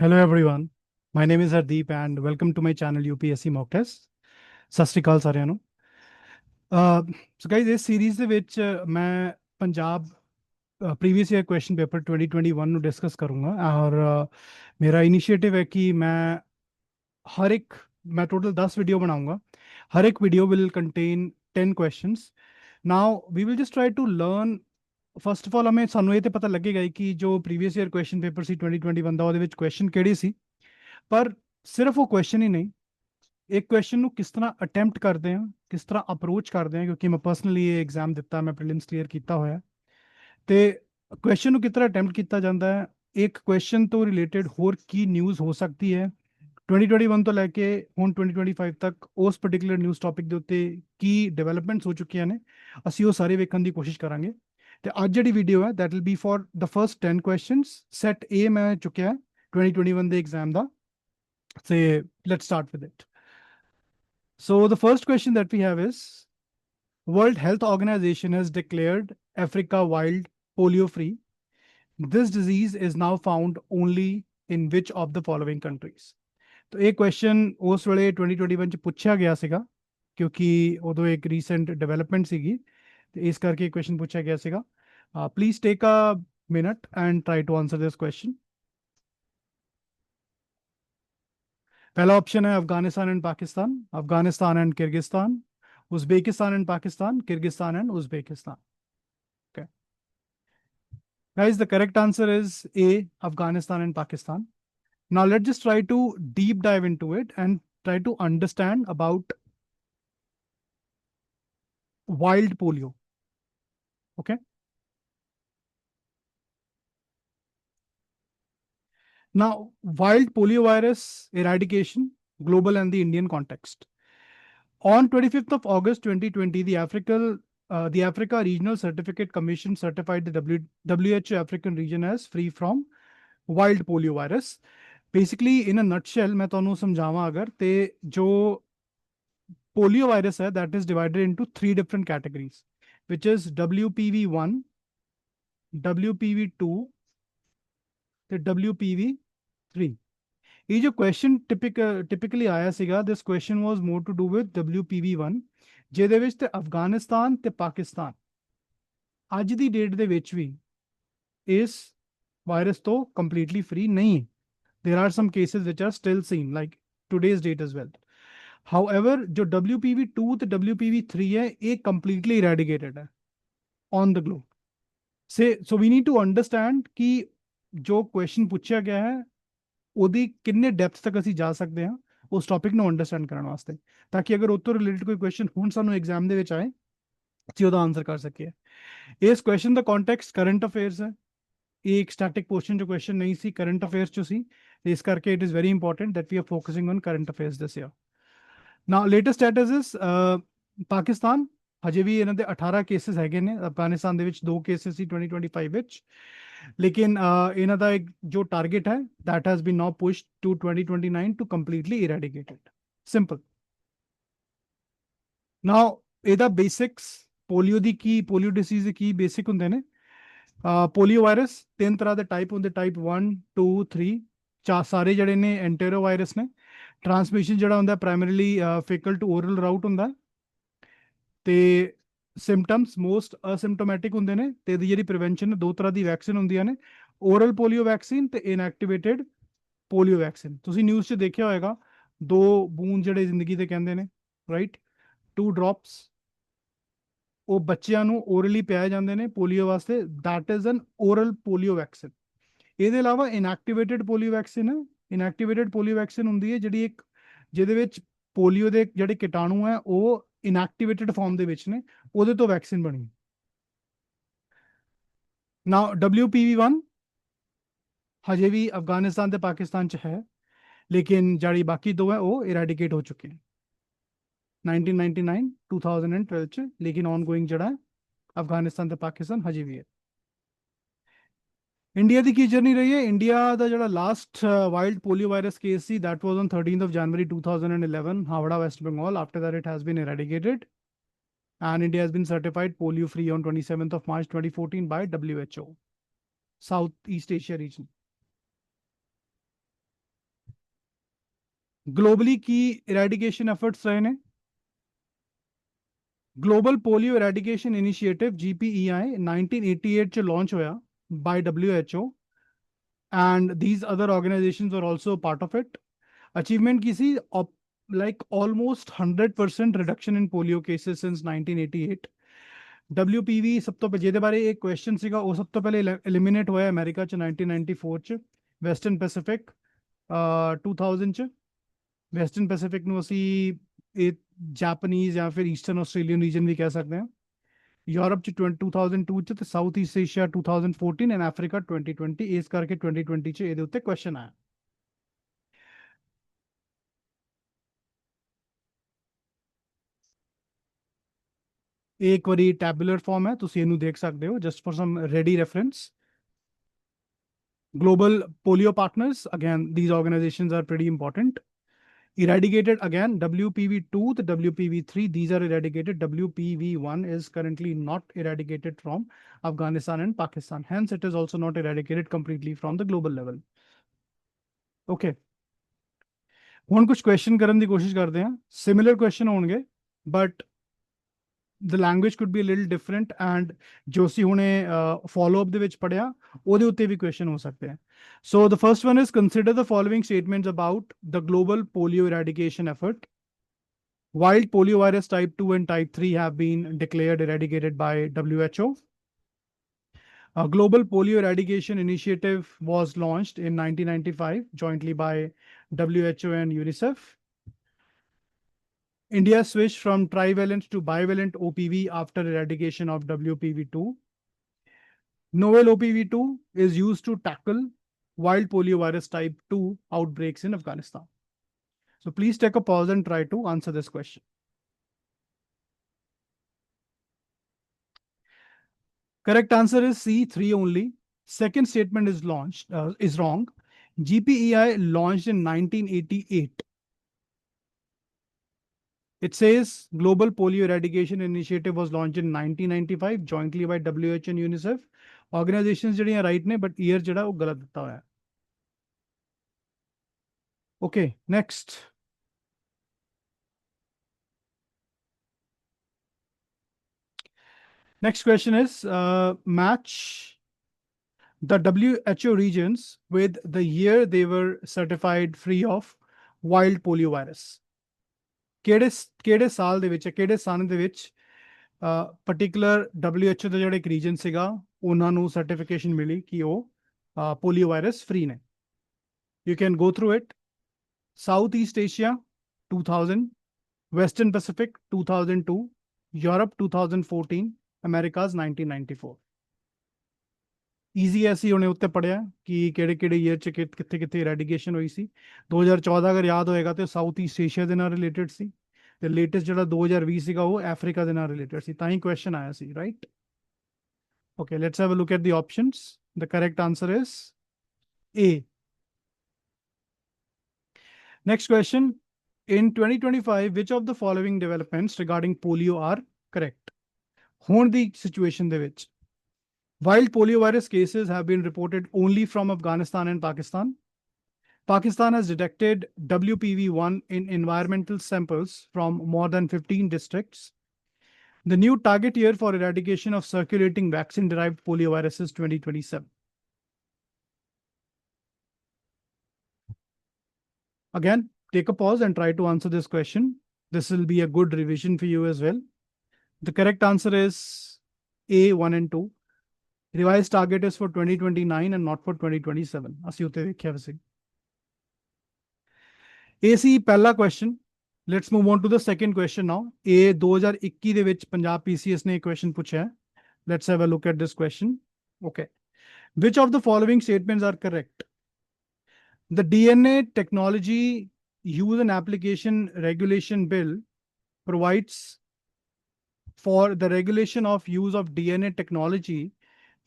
Hello everyone. My name is Hardeep and welcome to my channel UPSC Mock Test. ਸਤਿ ਸ਼੍ਰੀ ਅਕਾਲ ਸਾਰਿਆਂ ਨੂੰ। So guys ਇਸ series ਦੇ ਵਿੱਚ ਮੈਂ Punjab previous year question paper 2021 ਨੂੰ ਡਿਸਕਸ ਕਰੂੰਗਾ ਔਰ ਮੇਰਾ ਇਨੀਸ਼ੀਏਟਿਵ ਹੈ ਕਿ ਮੈਂ ਟੋਟਲ 10 ਵੀਡੀਓ ਬਣਾਉਂਗਾ। ਹਰ ਇੱਕ video will contain 10 questions. Now we will just try to learn first of all ਸਾਨੂੰ ਇਹ ਤੇ ਪਤਾ ਲੱਗੇਗਾ ਹੀ ਕਿ ਜੋ ਪ੍ਰੀਵੀਅਸ ਈਅਰ ਕੁਐਸਚਨ ਪੇਪਰ ਸੀ 2021 ਦਾ ਉਹਦੇ ਵਿੱਚ ਕੁਐਸਚਨ ਕਿਹੜੇ ਸੀ, ਪਰ ਸਿਰਫ ਉਹ ਕੁਐਸਚਨ ਹੀ ਨਹੀਂ, ਇੱਕ ਕੁਐਸਚਨ ਨੂੰ ਕਿਸ ਤਰ੍ਹਾਂ ਅਟੈਂਪਟ ਕਰਦੇ ਹਾਂ, ਕਿਸ ਤਰ੍ਹਾਂ ਅਪਰੋਚ ਕਰਦੇ ਹਾਂ, ਕਿਉਂਕਿ ਮੈਂ ਪਰਸਨਲੀ ਇਹ ਐਗਜ਼ਾਮ ਦਿੱਤਾ, ਮੈਂ ਪ੍ਰੀਲਿਮਸ ਕਲੀਅਰ ਕੀਤਾ ਹੋਇਆ ਤੇ ਕੁਐਸਚਨ ਨੂੰ ਕਿਸ ਤਰ੍ਹਾਂ ਅਟੈਂਪਟ ਕੀਤਾ ਜਾਂਦਾ ਹੈ, ਇੱਕ ਕੁਐਸਚਨ ਤੋਂ ਰਿਲੇਟਡ ਹੋਰ ਕੀ ਨਿਊਜ਼ ਹੋ ਸਕਦੀ ਹੈ 2021 ਤੋਂ ਲੈ ਕੇ ਹੁਣ 2025 ਤੱਕ ਉਸ ਪਾਰਟਿਕੂਲਰ ਨਿਊਜ਼ ਟੌਪਿਕ ਦੇ ਉੱਤੇ ਕੀ ਡਿਵੈਲਪਮੈਂਟਸ ਹੋ ਚੁੱਕੀਆਂ ਨੇ, ਅਸੀਂ ਉਹ ਸਾਰੇ ਵੇਖਣ ਦੀ ਕੋਸ਼ਿਸ਼ ਕਰਾਂਗੇ। ਤੇ ਅੱਜ ਜਿਹੜੀ ਵੀਡੀਓ ਹੈ that will be for the first 10 questions. Set A ਮੈਂ ਚੁੱਕਿਆ 2021 ਦੇ exam the. So let's start with it. So the first question that we have is, World Health Organization has declared Africa wild polio free. This disease is now found only in which of the following countries? तो ਇਹ question ਉਸ ਵੇਲੇ 2021 ਚ ਪੁੱਛਿਆ ਗਿਆ ਸੀਗਾ ਕਿਉਂਕਿ ਉਦੋਂ ਇੱਕ ਰੀਸੈਂਟ ਡਿਵੈਲਪਮੈਂਟ ਸੀਗੀ ਤੇ ਇਸ ਕਰਕੇ ਕੁਐਸਚਨ ਪੁੱਛਿਆ ਗਿਆ ਸੀਗਾ। Please take a minute and try to answer this question. पहला ऑप्शन है Afghanistan and Pakistan, Afghanistan and Kyrgyzstan, Uzbekistan and Pakistan, Kyrgyzstan and Uzbekistan. Okay. Guys, the correct answer is A, Afghanistan and Pakistan. Now let's just try to deep dive into it and try to understand about wild polio. Okay. Now, wild poliovirus eradication, global and the Indian context. On 25th of August 2020, the Africa Regional Certificate Commission certified the WHO African region as free from wild poliovirus. Basically, in a nutshell, मैं ਤੁਹਾਨੂੰ ਸਮਝਾਵਾਂ ਅਗਰ ਤੇ ਜੋ poliovirus ਹੈ that is divided into 3 different categories, which is WPV1, WPV2 ਤੇ WPV3. ये जो question typically ਆਇਆ ਸੀਗਾ, this question was more to do with WPV1, ਜਿਹਦੇ ਵਿੱਚ ਤੇ ਅਫਗਾਨਿਸਤਾਨ ਤੇ ਪਾਕਿਸਤਾਨ ਅੱਜ ਦੀ ਡੇਟ ਦੇ ਵਿੱਚ ਵੀ ਇਸ ਵਾਇਰਸ ਤੋਂ ਕੰਪਲੀਟਲੀ ਫ੍ਰੀ ਨਹੀਂ ਹੈ। There are some cases which are still seen like today's date as well. However, जो WPV2 ਤੇ WPV3 ਹੈ ਇਹ completely eradicated ਹੈ on the globe. So we need to understand कि ਜੋ ਕੁਐਸਚਨ ਪੁੱਛਿਆ ਗਿਆ ਹੈ ਉਹਦੀ ਕਿੰਨੇ ਡੈਪਥ ਤੱਕ ਅਸੀਂ ਜਾ ਸਕਦੇ ਹਾਂ ਉਸ ਟੌਪਿਕ ਨੂੰ ਅੰਡਰਸਟੈਂਡ ਕਰਨ ਵਾਸਤੇ, ਤਾਂ ਕਿ ਅਗਰ ਉਹ ਤੋਂ ਰਿਲੇਟਡ ਕੋਈ ਕੁਐਸਚਨ ਹੁਣ ਸਾਨੂੰ ਐਗਜ਼ਾਮ ਦੇ ਵਿੱਚ ਆਏ ਅਸੀਂ ਉਹਦਾ ਆਨਸਰ ਕਰ ਸਕੀਏ। ਇਸ ਕੁਐਸਚਨ ਦਾ ਕੰਟੈਕਸਟ ਕਰੰਟ ਅਫੇਅਰਸ ਹੈ, ਇਹ ਇੱਕ ਸਟੈਟਿਕ ਪੋਰਸ਼ਨ ਜੋ ਕੁਐਸਚਨ ਨਹੀਂ ਸੀ, ਕਰੰਟ ਅਫੇਅਰਸ ਚ ਸੀ, ਇਸ ਕਰਕੇ it is very important that we are focusing on current affairs this year. Now latest status is Pakistan ਹਜੇ ਵੀ ਇਹਨਾਂ ਦੇ 18 ਕੇਸਿਸ ਹੈਗੇ ਨੇ, ਅਫਗਾਨਿਸਤਾਨ ਦੇ ਵਿੱਚ 2 ਕੇਸਿਸ ਸੀ 2025 ਵਿੱਚ, लेकिन ਇਹਨਾਂ ਦਾ ਇੱਕ ਜੋ ਟਾਰਗੇਟ ਹੈ that has been now pushed to 2029 to completely eradicate it. Simple. Now ਇਹਦਾ ਬੇਸਿਕਸ ਪੋਲੀਓ ਦੀ ਕੀ, ਪੋਲੀਓ ਡਿਸੀਜ਼ ਦੇ ਕੀ ਬੇਸਿਕ ਹੁੰਦੇ ਨੇ। ਪੋਲੀਓ ਵਾਇਰਸ 3 ਤਰ੍ਹਾਂ ਦੇ ਟਾਈਪ ਹੁੰਦੇ, ਟਾਈਪ 1 2 3 ਸਾਰੇ ਜਿਹੜੇ ਨੇ ਐਂਟੇਰੋ ਵਾਇਰਸ ਨੇ। ਟ੍ਰਾਂਸਮਿਸ਼ਨ ਜਿਹੜਾ ਹੁੰਦਾ ਪ੍ਰਾਇਮਰੀਲੀ ਫੇਕਲ ਟੂ ਓਰਲ ਰਾਊਟ ਹੁੰਦਾ ਤੇ ਸਿੰਪਟਮਸ ਮੋਸਟ ਅਸਿਮਟੋਮੈਟਿਕ ਹੁੰਦੇ ਨੇ ਤੇ ਇਹਦੀ ਜਿਹੜੀ ਪ੍ਰੀਵੈਂਸ਼ਨ 2 ਤਰ੍ਹਾਂ ਦੀ ਵੈਕਸੀਨ ਹੁੰਦੀਆਂ ਨੇ, ਓਰਲ ਪੋਲੀਓ ਵੈਕਸੀਨ ਤੇ ਇਨਐਕਟੀਵੇਟਡ ਪੋਲੀਓ ਵੈਕਸੀਨ। ਤੁਸੀਂ ਨਿਊਜ਼ 'ਚ ਦੇਖਿਆ ਹੋਏਗਾ 2 ਬੂੰਦ ਜਿਹੜੇ ਜ਼ਿੰਦਗੀ ਦੇ ਕਹਿੰਦੇ ਨੇ, ਰਾਈਟ, 2 ਡ੍ਰੌਪਸ ਉਹ ਬੱਚਿਆਂ ਨੂੰ ਓਰਲੀ ਪਿਆਏ ਜਾਂਦੇ ਨੇ ਪੋਲੀਓ ਵਾਸਤੇ, that is an oral polio vaccine. ਇਹਦੇ ਇਲਾਵਾ ਇਨਐਕਟੀਵੇਟਡ ਪੋਲੀਓ ਵੈਕਸੀਨ ਹੈ। ਇਨਐਕਟੀਵੇਟਡ ਪੋਲੀਓ ਵੈਕਸੀਨ ਹੁੰਦੀ ਹੈ ਜਿਹੜੀ ਇੱਕ ਜਿਹਦੇ ਵਿੱਚ ਪੋਲੀਓ ਦੇ ਜਿਹੜੇ ਕੀਟਾਣੂ ਹੈ ਉਹ ਇਨਐਕਟੀਵੇਟਡ ਫਾਰਮ ਦੇ ਵਿੱਚ ਨੇ, ਉਹਦੇ ਤੋਂ ਵੈਕਸੀਨ ਬਣੀ। ਨਾਓ WPV1 ਹਜੇ ਵੀ ਅਫਗਾਨਿਸਤਾਨ ਤੇ ਪਾਕਿਸਤਾਨ ਚ ਹੈ, ਲੇਕਿਨ ਜਿਹੜੀ ਬਾਕੀ 2 ਹੈ ਉਹ ਇਰੈਡੀਕੇਟ ਹੋ ਚੁੱਕੇ ਨੇ 1999 2012 ਚ, ਲੇਕਿਨ ਔਨਗੋਇੰਗ ਜਿਹੜਾ ਅਫਗਾਨਿਸਤਾਨ ਤੇ ਪਾਕਿਸਤਾਨ ਹਜੇ ਵੀ ਹੈ। ਇੰਡੀਆ ਦੀ ਕੀ ਜਰਨੀ ਰਹੀ ਹੈ? ਇੰਡੀਆ ਦਾ ਜਿਹੜਾ last wild polio virus case ਸੀ that was on 13th of January 2011, Havara, West Bengal. After that it has been eradicated and India has been certified polio free on 27th of March 2014 by WHO, Southeast Asia region. Globally की eradication efforts रहे ने global polio eradication initiative GPEI 1988 च launch होया bye WHO and these other organizations were also part of it. Achievement की सी like almost 100% reduction in polio cases since 1988. WPV सब तो ਜਿਹਦੇ ਬਾਰੇ ਇੱਕ ਕੁਐਸਚਨ ਸੀਗਾ ਉਹ ਸਭ ਤੋਂ ਪਹਿਲੇ ਐਲੀਮੀਨੇਟ ਹੋਇਆ ਅਮਰੀਕਾ ਚ 1994 ਚ ਵੈਸਟਰਨ ਪੈਸੀਫਿਕ 2000 ਚ ਵੈਸਟਰਨ ਪੈਸੀਫਿਕ ਨੂੰ ਅਸੀਂ ਇਹ ਜਾਪਾਨੀਜ਼ ਜਾਂ ਫਿਰ ਈਸਟਰਨ ਆਸਟ੍ਰੇਲੀਅਨ ਰੀਜਨ ਵੀ ਕਹਿ ਸਕਦੇ ਹਾਂ यूरोप च 2002 च ਤੇ south East Asia 2014 and Africa 2020 ਇਸ ਕਰਕੇ 2020 ਚ ਇਹਦੇ ਉੱਤੇ ਕੁਐਸਚਨ ਆਇਆ ਇਹ ਇੱਕ ਵਾਰੀ ਟੈਬੂਲਰ ਫਾਰਮ ਹੈ ਤੁਸੀਂ ਇਹਨੂੰ ਦੇਖ ਸਕਦੇ ਹੋ just for some ready reference global polio partners again these organizations are pretty important eradicated again WPV2 the WPV3 these are eradicated WPV1 is currently not eradicated from Afghanistan and Pakistan hence it is also not eradicated completely from the global level okay ਹੁਣ ਕੁਝ question ਕਰਨ ਦੀ ਕੋਸ਼ਿਸ਼ ਕਰਦੇ ਹਾਂ similar question ਹੋਣਗੇ but the language could be a little different and ਜੋ ਅਸੀਂ ਹੁਣੇ follow up ਦੇ ਵਿੱਚ ਪੜਿਆ ਉਹਦੇ ਉੱਤੇ ਵੀ ਕੁਐਸਚਨ ਹੋ ਸਕਦੇ ਹਨ so the first one is consider the following statements about the global polio eradication effort while poliovirus type 2 and type 3 have been declared eradicated by WHO. A global polio eradication initiative was launched in 1995 jointly by WHO and UNICEF. India switched from trivalent to bivalent OPV after eradication of WPV2. Novel OPV2 is used to tackle wild poliovirus type 2 outbreaks in Afghanistan. So please take a pause and try to answer this question. Correct answer is C, 3 only. Second statement is wrong. GPEI launched in 1988. It says Global Polio Eradication Initiative was launched in 1995 jointly by WHO and UNICEF. Organizations ਜਿਹੜੀਆਂ right ਨੇ but year ਜਿਹੜਾ ਉਹ ਗਲਤ ਦਿੱਤਾ ਹੋਇਆ ਹੈ. Okay, next. Next question is match the WHO regions with the year they were certified free of wild polio virus. ਕਿਹੜੇ ਸਾਲ ਦੇ ਵਿੱਚ ਕਿਹੜੇ ਸਨ ਦੇ ਵਿੱਚ particular WHO ਦਾ ਜਿਹੜਾ ਇੱਕ ਰੀਜਨ ਸੀਗਾ ਉਹਨਾਂ ਨੂੰ ਸਰਟੀਫਿਕੇਸ਼ਨ ਮਿਲੀ ਕਿ ਉਹ ਪੋਲੀਓ ਵਾਇਰਸ ਫ੍ਰੀ ਨੇ you can go through it Southeast Asia 2000 Western Pacific 2002 Europe 2014 Americas 1994 easy ਐਸੀ ਉਹਨੇ ਉੱਤੇ ਪੜਿਆ ਕਿ ਕਿਹੜੇ ਈਅਰ ਚ ਕਿੱਥੇ ਇਰੈਡੀਕੇਸ਼ਨ ਹੋਈ ਸੀ 2014 ਅਗਰ ਯਾਦ ਹੋਏਗਾ ਤੇ ਸਾਊਥ ਈਸਟ ਏਸ਼ੀਆ ਦੇ ਨਾਲ ਰਿਲੇਟਡ ਸੀ ਤੇ ਲੇਟੈਸਟ ਜਿਹੜਾ 2020 ਸੀਗਾ ਉਹ ਅਫਰੀਕਾ ਦੇ ਨਾਲ ਰਿਲੇਟਡ ਸੀ ਤਾਂ ਹੀ ਕੁਐਸਚਨ ਆਇਆ ਸੀ right okay let's have a look at the options the correct answer is A. Next question in 2025 which of the following developments regarding polio are correct ਹੁਣ ਦੀ situation ਦੇ ਵਿੱਚ while poliovirus cases have been reported only from Afghanistan and Pakistan, Pakistan has detected WPV1 in environmental samples from more than 15 districts. The new target year for eradication of circulating vaccine-derived poliovirus is 2027. Again, take a pause and try to answer this question. This will be a good revision for you as well. The correct answer is A, 1 and 2. Revised target is for 2029 and not for 2027. ਅਸੀਂ ਉੱਤੇ ਦੇਖਿਆ ਵੈਸੇ ਇਹ ਸੀ ਪਹਿਲਾ question let's move on to the second question now ਇਹ 2021 ਦੇ ਵਿੱਚ ਪੰਜਾਬ PCS ਨੇ ਇਹ ਕੁਐਸਚਨ ਪੁੱਛਿਆ let's have a look at this question okay which of the following statements are correct the DNA technology use and application regulation bill provides for the regulation of use of DNA technology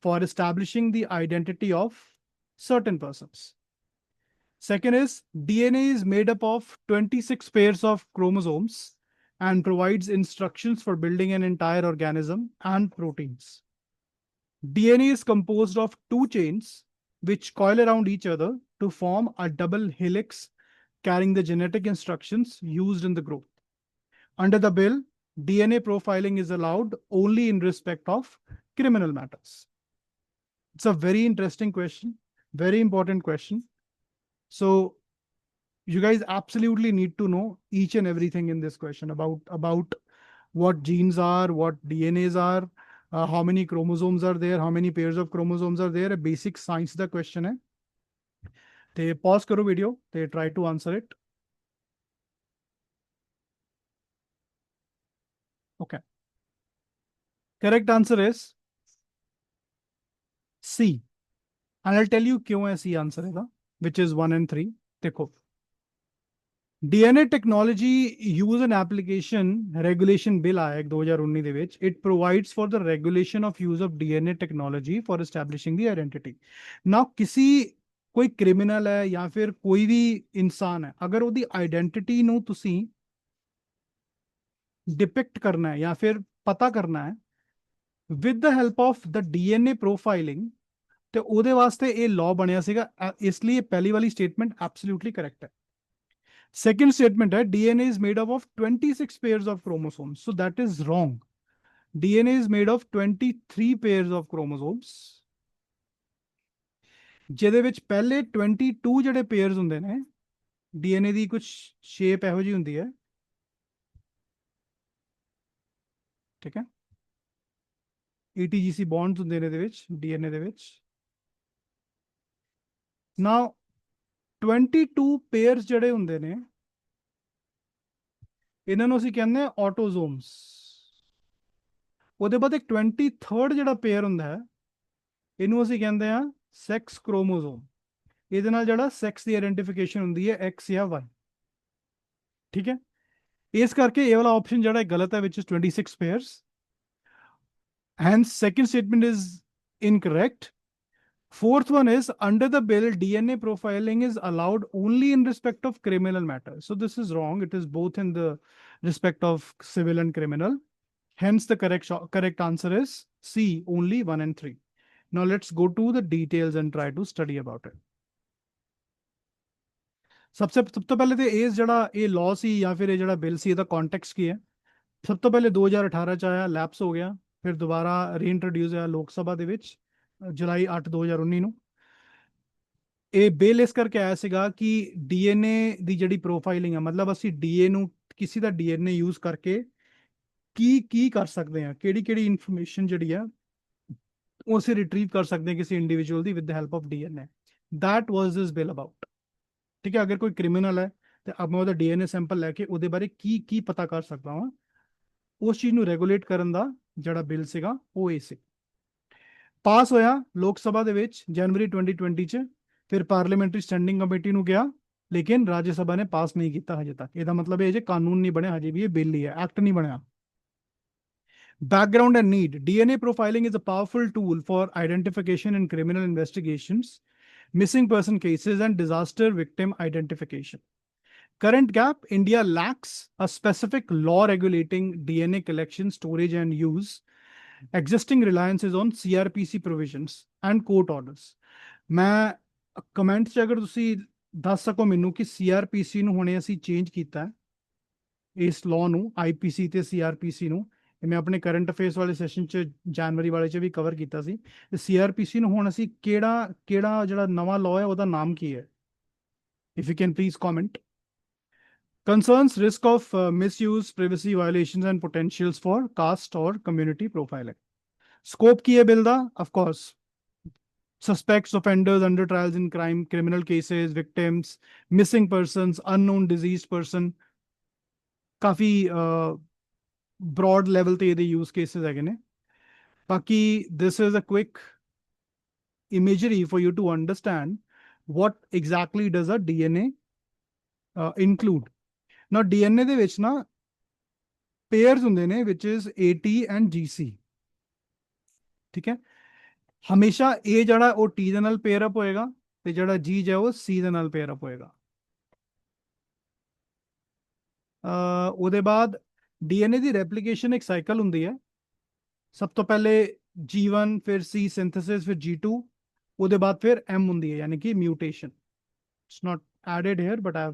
for establishing the identity of certain persons. Second is DNA is made up of 26 pairs of chromosomes and provides instructions for building an entire organism and proteins. DNA is composed of two chains which coil around each other to form a double helix carrying the genetic instructions used in the group. Under the bill, DNA profiling is allowed only in respect of criminal matters. It's a very interesting question, very important question. So you guys absolutely need to know each and everything in this question about what genes are, what DNAs are, how many chromosomes are there, how many pairs of chromosomes are there. A basic science the question है. They pause करो video, they try to answer it. Okay. Correct answer is C. And I'll tell you क्यों है C answer है, which is 1 and 3. देखो. DNA technology use and application regulation bill आया 2019 ਦੇ ਵਿੱਚ. It provides for the regulation of use of DNA technology for establishing the identity. Now किसी कोई criminal है या फिर कोई भी इंसान है, अगर ਉਹਦੀ identity ਨੂੰ ਤੁਸੀਂ डिपिक्ट करना है या फिर पता करना है with the help of the DNA profiling, ਤੇ ਉਹਦੇ ਵਾਸਤੇ ਇਹ law ਬਣਿਆ ਸੀਗਾ, ਇਸ ਲਈ ਪਹਿਲੀ ਵਾਲੀ statement absolutely correct ਹੈ. Second statement है DNA is made up of 26 pairs of chromosomes. So that is wrong. DNA is made of 23 pairs of chromosomes. ਜਿਹਦੇ ਵਿੱਚ ਪਹਿਲੇ 22 ਜਿਹੜੇ pairs ਹੁੰਦੇ ਨੇ, DNA ਦੀ ਕੁਝ shape ਇਹੋ ਜਿਹੀ ਹੁੰਦੀ ਹੈ. ਠੀਕ ਹੈ. ATGC bonds ਹੁੰਦੇ ਨੇ ਇਹਦੇ ਵਿੱਚ, DNA ਦੇ ਵਿੱਚ. Now 22 pairs ਜਿਹੜੇ ਹੁੰਦੇ ਨੇ, ਇਹਨਾਂ ਨੂੰ ਅਸੀਂ ਕਹਿੰਦੇ ਆ ਆਟੋਜ਼ੋਮਸ. ਉਹਦੇ ਬਾਅਦ ਇੱਕ 23rd ਜਿਹੜਾ ਪੇਅਰ ਹੁੰਦਾ ਹੈ, ਇਹਨੂੰ ਅਸੀਂ ਕਹਿੰਦੇ ਆ ਸੈਕਸ ਕ੍ਰੋਮੋਜ਼ੋਮ. ਇਹਦੇ ਨਾਲ ਜਿਹੜਾ ਸੈਕਸ ਦੀ ਆਇਡੈਂਟੀਫਿਕੇਸ਼ਨ ਹੁੰਦੀ ਹੈ X ਜਾਂ Y. ਠੀਕ ਹੈ. ਇਸ ਕਰਕੇ ਇਹ ਵਾਲਾ ਆਪਸ਼ਨ ਜਿਹੜਾ ਗਲਤ ਹੈ, which is 26 pairs. Hence second statement is incorrect. Fourth one is under the bill, DNA profiling is allowed only in respect of criminal matters. So this is wrong. It is both in the respect of civil and criminal. Hence the correct answer is C, only 1 and 3. Now let's go to the details and try to study about it. सब तो पहले तो ये जड़ा ये law सी या फिर ये जड़ा बिल सी ਇਹਦਾ कॉन्टेक्स्ट ਕੀ ਹੈ. सब तो पहले 2018 ਚ ਆਇਆ, लैप्स हो गया, फिर दोबारा रीइंट्रोड्यूस ਹੋਇਆ ਲੋਕ ਸਭਾ ਦੇ ਵਿੱਚ ਜੁਲਾਈ 8 2019 ਨੂੰ. ਇਹ ਬਿੱਲ ਇਸ ਕਰਕੇ ਆਇਆ ਸੀਗਾ ਕਿ ਡੀਐਨਏ ਦੀ ਜਿਹੜੀ ਪ੍ਰੋਫਾਈਲਿੰਗ ਹੈ, ਮਤਲਬ ਅਸੀਂ ਡੀਏ ਨੂੰ ਕਿਸੇ ਦਾ ਡੀਐਨਏ ਯੂਜ਼ ਕਰਕੇ ਕੀ ਕਰ ਸਕਦੇ ਹਾਂ, ਕਿਹੜੀ ਇਨਫੋਰਮੇਸ਼ਨ ਜਿਹੜੀ ਆ ਉਹ ਅਸੀਂ ਰਿਟਰੀਵ ਕਰ ਸਕਦੇ ਹਾਂ ਕਿਸੇ individual the with the help of DNA. That was this bill about. ਠੀਕ ਹੈ. ਅਗਰ ਕੋਈ ਕ੍ਰਿਮੀਨਲ ਹੈ ਤੇ ਮੈਂ ਉਹਦਾ ਡੀਐਨਏ ਸੈਂਪਲ ਲੈ ਕੇ ਉਹਦੇ ਬਾਰੇ ਕੀ ਪਤਾ ਕਰ ਸਕਦਾ ਹਾਂ, ਉਸ ਚੀਜ਼ ਨੂੰ ਰੈਗੂਲੇਟ ਕਰਨ ਦਾ ਜਿਹੜਾ ਬਿੱਲ ਸੀਗਾ ਉਹ ਇਹ ਸੀ. ਪਾਸ ਹੋਇਆ ਲੋਕ ਸਭਾ ਦੇ ਵਿੱਚ ਜਨਵਰੀ 2020 ਚ, ਫਿਰ ਪਾਰਲੀਮੈਂਟਰੀ ਸਟੈਂਡਿੰਗ ਕਮੇਟੀ ਨੂੰ ਗਿਆ, ਲੇਕਿਨ ਰਾਜ ਸਭਾ ਨੇ ਪਾਸ ਨਹੀਂ ਕੀਤਾ ਹਜੇ ਤੱਕ. ਇਹਦਾ ਮਤਲਬ ਇਹ ਜੇ ਕਾਨੂੰਨ ਨਹੀਂ ਬਣਿਆ, ਹਜੇ ਵੀ ਇਹ ਬਿੱਲ ਹੀ ਹੈ, ਐਕਟ ਨਹੀਂ ਬਣਿਆ. Background and need. DNA profiling is a powerful tool for identification in criminal investigations, missing person cases, and disaster victim identification. Current gap, India lacks a specific law regulating DNA collection, storage, and use. Existing reliance is on CRPC provisions and court orders. मैं comment ਚ ਅਗਰ ਤੁਸੀਂ ਦੱਸ ਸਕੋ ਮੈਨੂੰ ਕਿ CRPC ਨੂੰ ਹੁਣੇ ਅਸੀਂ ਚੇਂਜ ਕੀਤਾ ਇਸ ਲਾਅ ਨੂੰ, IPC ਤੇ CRPC ਨੂੰ. ਮੈਂ ਆਪਣੇ ਕਰੰਟ ਅਫੇਅਰਸ ਵਾਲੇ ਸੈਸ਼ਨ ਚ ਜਨਵਰੀ ਵਾਲੇ ਚ ਵੀ ਕਵਰ ਕੀਤਾ ਸੀ. ਤੇ CRPC ਨੂੰ ਹੁਣ ਅਸੀਂ ਕਿਹੜਾ ਜਿਹੜਾ ਨਵਾਂ ਲਾਅ ਹੈ ਉਹਦਾ ਨਾਮ ਕੀ ਹੈ? If you can please comment. Concerns risk of misuse, privacy violations, and potentials for caste or community profiling. Scope ਕੀ ਹੈ bill the? Of course, suspects, offenders under trials in crime, criminal cases, victims, missing persons, unknown deceased person. Coffee broad level ਤੇ ਇਹਦੇ use cases ਹੈਗੇ ਨੇ. ਬਾਕੀ this is a quick imagery for you to understand what exactly does a DNA include. Now DNA ਦੇ ਵਿੱਚ ਨਾ pairs ਹੁੰਦੇ ਨੇ, which is AT and GC. ਠੀਕ ਹੈ. ਹਮੇਸ਼ਾ A ਜਿਹੜਾ ਉਹ T ਦੇ ਨਾਲ pair up ਹੋਏਗਾ ਤੇ ਜਿਹੜਾ G ਹੈ ਉਹ C ਦੇ ਨਾਲ pair up ਹੋਏਗਾ. ਉਹਦੇ ਬਾਅਦ DNA ਦੀ ਰੈਪਲੀਕੇਸ਼ਨ ਇੱਕ ਸਾਈਕਲ ਹੁੰਦੀ ਹੈ. ਸਭ ਤੋਂ ਪਹਿਲੇ G1, ਫਿਰ C ਸਿੰਥੇਸਿਸ, ਫਿਰ G2, ਉਹਦੇ ਬਾਅਦ ਫਿਰ M ਹੁੰਦੀ ਹੈ, ਯਾਨੀ ਕਿ mutation. It's not added here but I have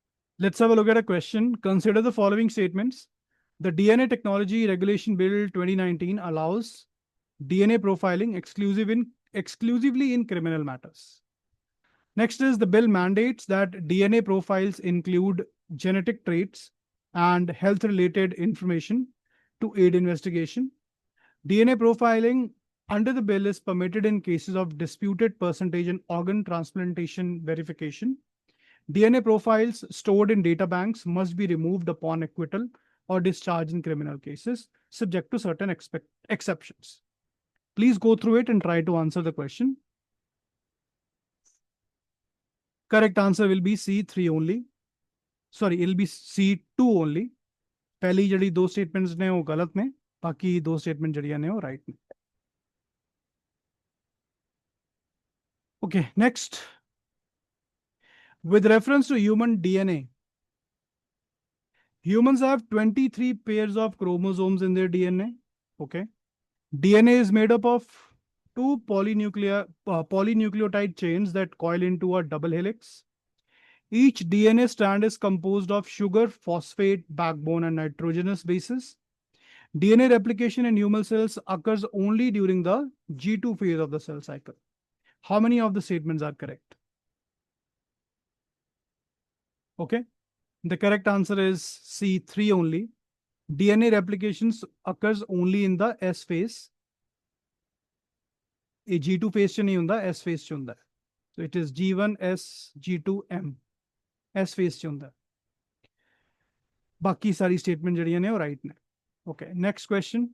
Let's have a look at a question. Consider the following statements. The DNA Technology Regulation Bill 2019 allows DNA profiling exclusively in criminal matters. Next is the bill mandates that DNA profiles include genetic traits and health-related information to aid investigation. DNA profiling under the bill is permitted in cases of disputed percentage and organ transplantation verification. DNA profiles stored in data banks must be removed upon acquittal or discharge in criminal cases, subject to certain exceptions. Please go through it and try to answer the question. Correct answer will be C3 only. Sorry, it'll be C2 only. पहली जड़ी दो statements ने वो गलत में, बाकी दो statement जड़ियां ने वो right में. Okay, next. With reference to human DNA, humans have 23 pairs of chromosomes in their DNA. Okay. DNA is made up of two polynucleotide chains that coil into a double helix. Each DNA strand is composed of sugar, phosphate, backbone, and nitrogenous bases. DNA replication in human cells occurs only during the G2 phase of the cell cycle. How many of the statements are correct? Okay. The correct answer is C3 only. DNA replication occurs only in the S phase. A G2 phase च नहीं होता, S phase च होता है. So it is G1, S, G2, M. S phase च होता है. बाकी सारी statement जड़ियां ने वो right ने. Okay, next question.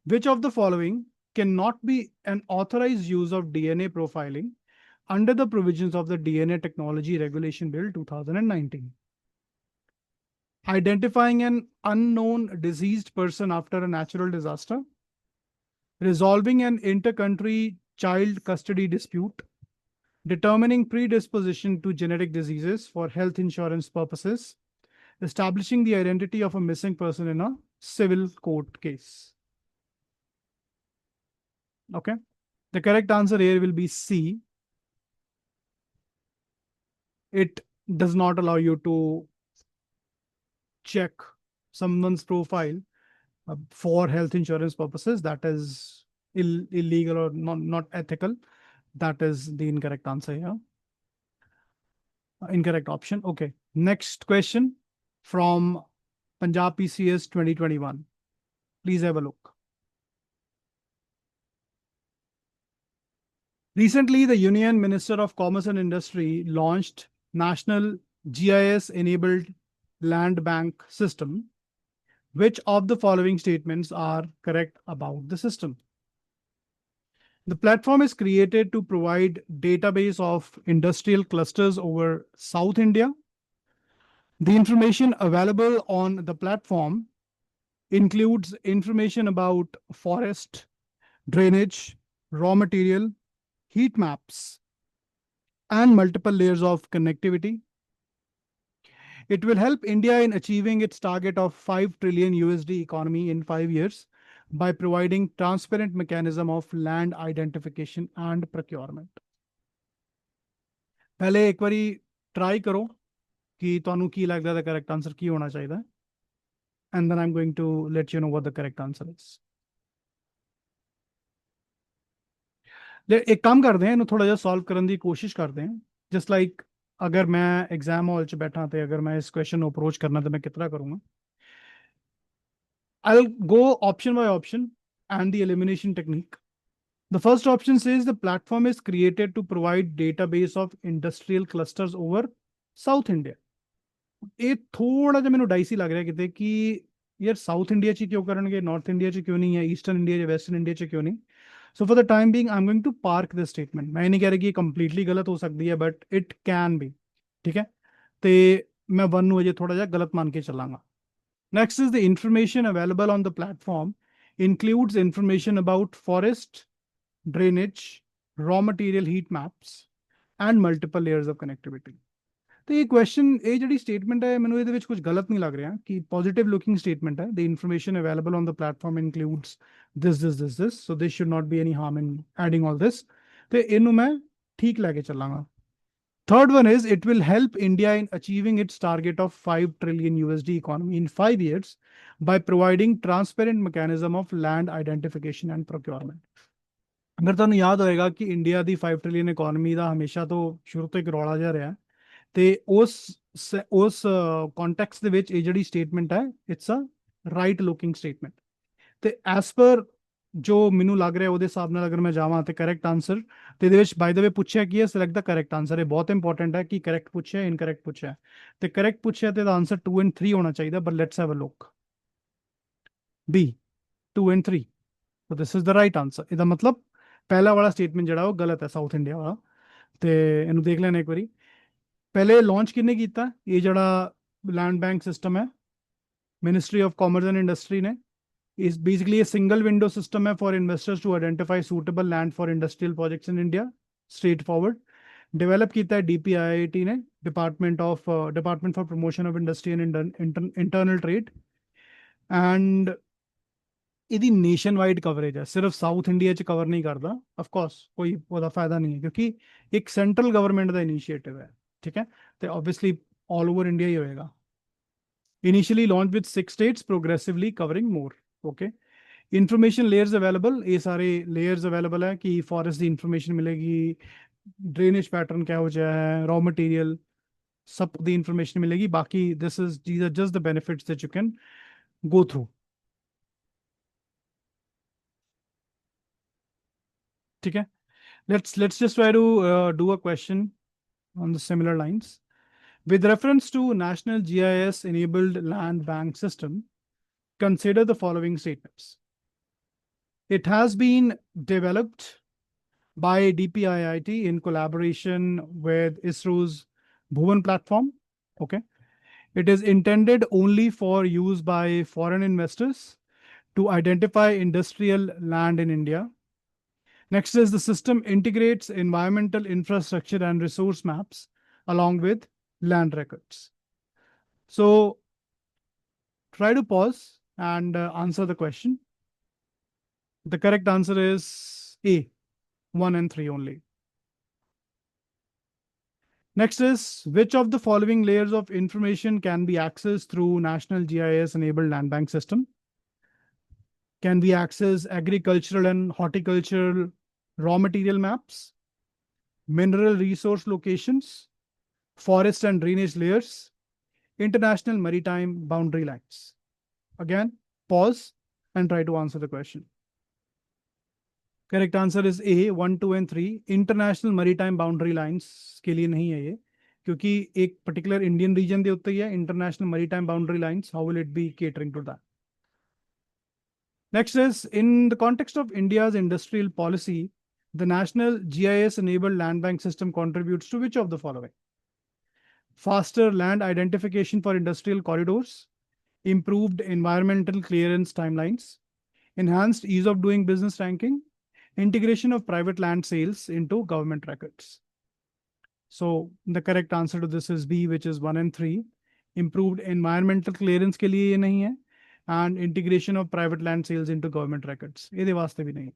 Which of the following cannot be an authorized use of DNA profiling under the provisions of the DNA Technology Regulation Bill 2019? Identifying an unknown deceased person after a natural disaster, resolving an inter-country child custody dispute, determining predisposition to genetic diseases for health insurance purposes, establishing the identity of a missing person in a civil court case. Okay. The correct answer here will be C. It does not allow you to check someone's profile for health insurance purposes. That is illegal or not ethical. That is the incorrect answer here. Incorrect option. Okay. Next question from Punjab PCS 2021. Please have a look. Recently, the Union Minister of Commerce and Industry launched National GIS-enabled Land Bank System. Which of the following statements are correct about the system? The platform is created to provide database of industrial clusters over South India. The information available on the platform includes information about forest, drainage, raw material, heat maps, and multiple layers of connectivity. It will help India in achieving its target of 5 trillion USD economy in 5 years by providing transparent mechanism of land identification and procurement. पहले एक बारी try करो कि ਤੁਹਾਨੂੰ ਕੀ ਲੱਗਦਾ the correct answer ਕੀ ਹੋਣਾ ਚਾਹੀਦਾ ਹੈ. And then I'm going to let you know what the correct answer is. एक काम करते हैं, ਇਹਨੂੰ ਥੋੜਾ ਜਿਹਾ solve ਕਰਨ ਦੀ ਕੋਸ਼ਿਸ਼ ਕਰਦੇ ਹਾਂ. Just like अगर मैं एग्जाम हॉल च बैठा तो अगर मैं इस क्वेश्चन को अप्रोच करना तो मैं कितना करूंगा. I'll go option by option and the elimination technique. The first option says the platform is created to provide database of industrial clusters over South India. ये थोड़ा ਜਿਹਾ ਮੈਨੂੰ ਡਾਈਸੀ ਲੱਗ ਰਿਹਾ ਕਿਤੇ ਕਿ ਯਾਰ ਸਾਊਥ ਇੰਡੀਆ 'ਚ ਕਿਉਂ ਕਰਨਗੇ, ਨਾਰਥ ਇੰਡੀਆ 'ਚ ਕਿਉਂ ਨਹੀਂ, ਜਾਂ ਈਸਟਰਨ ਇੰਡੀਆ ਜਾਂ ਵੈਸਟਰਨ ਇੰਡੀਆ 'ਚ ਕਿਉਂ ਨਹੀਂ. So for the time being, I'm going to park this statement. मैं नहीं कह रहा कि ये completely गलत हो सकती है, but it can be. ठीक है, तो मैं वन ਨੂੰ ਅਜੇ ਥੋੜਾ ਜਿਹਾ ਗਲਤ ਮੰਨ ਕੇ ਚੱਲਾਂਗਾ. Next is the information available on the platform includes information about forest, drainage, raw material heat maps, and multiple layers of connectivity. तो ये क्वेश्चन ये ਜਿਹੜੀ स्टेटमेंट है ਮੈਨੂੰ ਇਹਦੇ ਵਿੱਚ ਕੁਝ ਗਲਤ ਨਹੀਂ ਲੱਗ ਰਿਹਾ ਕਿ ਪੋਜ਼ਿਟਿਵ ਲੁਕਿੰਗ स्टेटमेंट है. The information available on the platform includes this, so there should not be any harm in adding all this. ਤੇ ਇਹਨੂੰ ਮੈਂ ਠੀਕ ਲੈ ਕੇ ਚੱਲਾਂਗਾ. Third one is it will help India in achieving its target of 5 trillion USD economy in 5 years by providing transparent mechanism of land identification and procurement. अगर ਤੁਹਾਨੂੰ याद होएगा कि इंडिया ਦੀ 5 ट्रिलियन इकोनॉमी ਦਾ ਹਮੇਸ਼ਾ ਤੋਂ ਸ਼ੁਰੂ ਤੋਂ ਇੱਕ ਰੌਲਾ ਜਿਹਾ ਰਿਹਾ ਤੇ ਉਸ ਕੰਟੈਕਸਟ ਦੇ ਵਿੱਚ ਇਹ ਜਿਹੜੀ ਸਟੇਟਮੈਂਟ ਹੈ it's a right looking statement ਤੇ ਐਸ ਪਰ ਜੋ ਮੈਨੂੰ ਲੱਗ ਰਿਹਾ ਉਹਦੇ ਹਿਸਾਬ ਨਾਲ ਅਗਰ ਮੈਂ ਜਾਵਾਂ ਤੇ ਕਰੈਕਟ ਆਨਸਰ ਤੇ ਇਹਦੇ ਵਿੱਚ ਬਾਈ ਦ ਵੇ ਪੁੱਛਿਆ ਕੀ ਹੈ ਸਿਲੈਕਟ ਦਾ ਕਰੈਕਟ ਆਨਸਰ ਇਹ ਬਹੁਤ ਇੰਪੋਰਟੈਂਟ ਹੈ ਕਿ ਕਰੈਕਟ ਪੁੱਛਿਆ ਇਨਕਰੈਕਟ ਪੁੱਛਿਆ ਤੇ ਕਰੈਕਟ ਪੁੱਛਿਆ ਤੇ ਦਾ ਆਨਸਰ 2 ਐਂਡ 3 ਹੋਣਾ ਚਾਹੀਦਾ but let's have a look B 2 and 3 so this is the right answer ਇਹਦਾ ਮਤਲਬ ਪਹਿਲਾ ਵਾਲਾ ਸਟੇਟਮੈਂਟ ਜਿਹੜਾ ਉਹ ਗਲਤ ਹੈ ਸਾਊਥ ਇੰਡੀਆ ਵਾਲਾ ਤੇ ਇਹਨੂੰ ਦੇਖ ਲੈਣਾ ਇੱਕ ਵਾਰੀ ਪਹਿਲੇ ਲਾਂਚ ਕਿੰਨੇ ਕੀਤਾ ਇਹ ਜਿਹੜਾ ਲੈਂਡ ਬੈਂਕ ਸਿਸਟਮ ਹੈ ministry of commerce and industry ਨੇ is basically a single window system for investors to identify suitable land for industrial projects in India. Straightforward. Develop kita DPIIT ne Department for Promotion of Industry and Internal Trade. And ਇਹਦੀ nation wide coverage ਹੈ ਸਿਰਫ south India ਚ cover ਨਹੀਂ ਕਰਦਾ of course ਕੋਈ ਉਹਦਾ ਫਾਇਦਾ ਨਹੀਂ ਹੈ ਕਿਉਂਕਿ ਇੱਕ ਸੈਂਟਰਲ ਗਵਰਨਮੈਂਟ ਦਾ ਇਨੀਸ਼ੀਏਟਿਵ ਹੈ ਠੀਕ ਹੈ ਤੇ ਆਬਵੀਅਸਲੀ ਆਲ ਓਵਰ ਇੰਡੀਆ ਹੀ ਹੋਏਗਾ initially launch with 6 states progressively covering more okay information layers available ये सारे लेयर्स अवेलेबल है कि फॉरेस्ट की इंफॉर्मेशन मिलेगी ड्रेनेज पैटर्न क्या हो जाए है रॉ मटेरियल सब दी इंफॉर्मेशन मिलेगी बाकी this is these are just the benefits that you can go through ठीक है let's just try to do a question on the similar lines with reference to national GIS enabled land bank system. Consider the following statements. It has been developed by DPIIT in collaboration with ISRO's Bhuvan platform. Okay. It is intended only for use by foreign investors to identify industrial land in India. Next is the system integrates environmental infrastructure and resource maps along with land records. So try to pause and answer the question. The correct answer is A, 1 and 3 only. Next is, which of the following layers of information can be accessed through National GIS enabled land bank system? Can we access agricultural and horticultural raw material maps, mineral resource locations, forest and drainage layers, international maritime boundary lines? Again, pause and try to answer the question. Correct answer is A, 1, 2 and 3. International maritime boundary lines के लिए नहीं है ये क्योंकि एक particular Indian region दे उत्ते ही है international maritime boundary lines. How will it be catering to that? Next is, in the context of India's industrial policy, the National GIS enabled land bank system contributes to which of the following? Faster land identification for industrial corridors, improved environmental clearance timelines, enhanced ease of doing business ranking, integration of private land sales into government records. So the correct answer to this is B, which is 1 and 3. Improved environmental clearance के लिए ये नहीं है and integration of private land sales into government records. ਇਹਦੇ ਵਾਸਤੇ ਵੀ ਨਹੀਂ.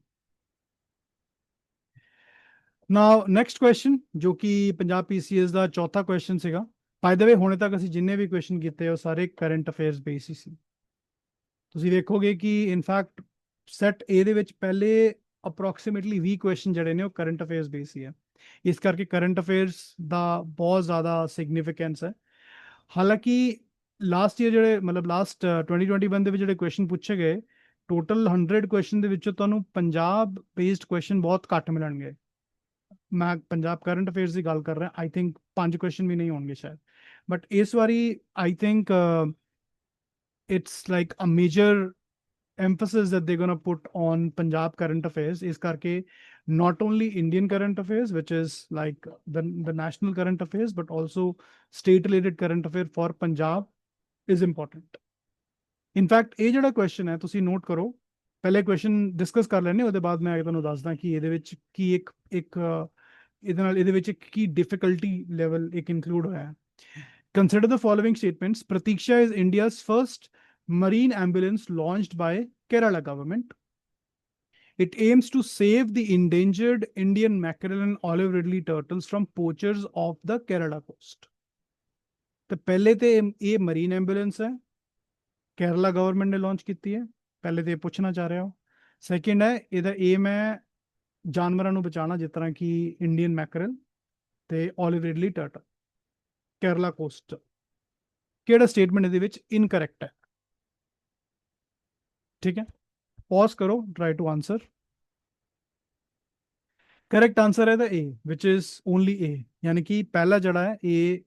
Now next question ਜੋ ਕਿ ਪੰਜਾਬ PCS ਦਾ ਚੌਥਾ ਕੁਐਸਚਨ ਸੀਗਾ. ਬਾਈ ਦ ਵੇ ਹੁਣੇ ਤੱਕ ਅਸੀਂ ਜਿੰਨੇ ਵੀ ਕੁਐਸਚਨ ਕੀਤੇ ਉਹ ਸਾਰੇ ਕਰੰਟ ਅਫੇਅਰਸ ਬੇਸ ਹੀ ਸੀ. ਤੁਸੀਂ ਵੇਖੋਗੇ ਕਿ ਇਨਫੈਕਟ ਸੈਟ A ਦੇ ਵਿੱਚ ਪਹਿਲੇ ਅਪਰੋਕਸੀਮੇਟਲੀ 20 ਕੁਐਸਚਨ ਜਿਹੜੇ ਨੇ ਉਹ ਕਰੰਟ ਅਫੇਅਰਸ ਬੇਸ ਹੀ ਹੈ. ਇਸ ਕਰਕੇ ਕਰੰਟ ਅਫੇਅਰਸ ਦਾ ਬਹੁਤ ਜ਼ਿਆਦਾ ਸਿਗਨੀਫੀਕੈਂਸ ਹੈ. ਹਾਲਾਂਕਿ ਲਾਸਟ ਈਅਰ ਜਿਹੜੇ ਮਤਲਬ ਲਾਸਟ 2021 ਦੇ ਵਿੱਚ ਜਿਹੜੇ ਕੁਐਸਚਨ ਪੁੱਛੇ ਗਏ ਟੋਟਲ 100 ਕੁਐਸਚਨ ਦੇ ਵਿੱਚੋਂ ਤੁਹਾਨੂੰ ਪੰਜਾਬ ਬੇਸਡ ਕੁਐਸਚਨ ਬਹੁਤ ਘੱਟ ਮਿਲਣਗੇ. ਮੈਂ ਪੰਜਾਬ ਕਰੰਟ ਅਫੇਅਰਸ ਦੀ ਗੱਲ ਕਰ ਰਿਹਾ ਆਈ ਥਿੰਕ 5 ਕੁਐਸਚਨ ਵੀ ਨਹੀਂ ਹੋਣਗੇ ਸ਼ਾਇਦ ਬਟ ਇਸ ਵਾਰੀ I think it's like a major emphasis that they're going to put on Punjab current affairs is karke not only Indian current affairs, which is like the national current affairs, but also state related current affair for Punjab is important. In fact, ਇਹ ਜਿਹੜਾ question ਹੈ ਤੁਸੀਂ note ਕਰੋ ਪਹਿਲੇ question discuss ਕਰ ਲੈਣੇ ਉਹਦੇ ਬਾਅਦ ਮੈਂ ਤੁਹਾਨੂੰ ਦੱਸਦਾ ਕਿ ਇਹਦੇ ਵਿੱਚ ਕੀ ਇੱਕ ਇਹਦੇ ਵਿੱਚ ਕੀ difficulty level ਇੱਕ include ਹੋਇਆ ਹੈ. Consider the following statements. Pratiksha is India's first marine ambulance launched by Kerala government. It aims to save the endangered Indian mackerel and olive ridley turtles from poachers of the Kerala coast. तो पहले तो ये marine ambulance है, Kerala government ने launch की है, पहले तो ये पूछना चाह रहे हो। सेकंड है ਇਹਦਾ एम है ਜਾਨਵਰਾਂ ਨੂੰ ਬਚਾਉਣਾ ਜਿਸ ਤਰ੍ਹਾਂ ਕਿ ਇੰਡੀਅਨ ਮੈਕਰਲ ਤੇ olive ridley turtle Kerala coast. ਕਿਹੜਾ स्टेटमेंट ਇਹਦੇ ਵਿੱਚ इनकरेक्ट है? ठीक है, पॉज करो, try to answer. Correct answer है ए, विच इज ओनली ए, यानी कि पहला जड़ा है ए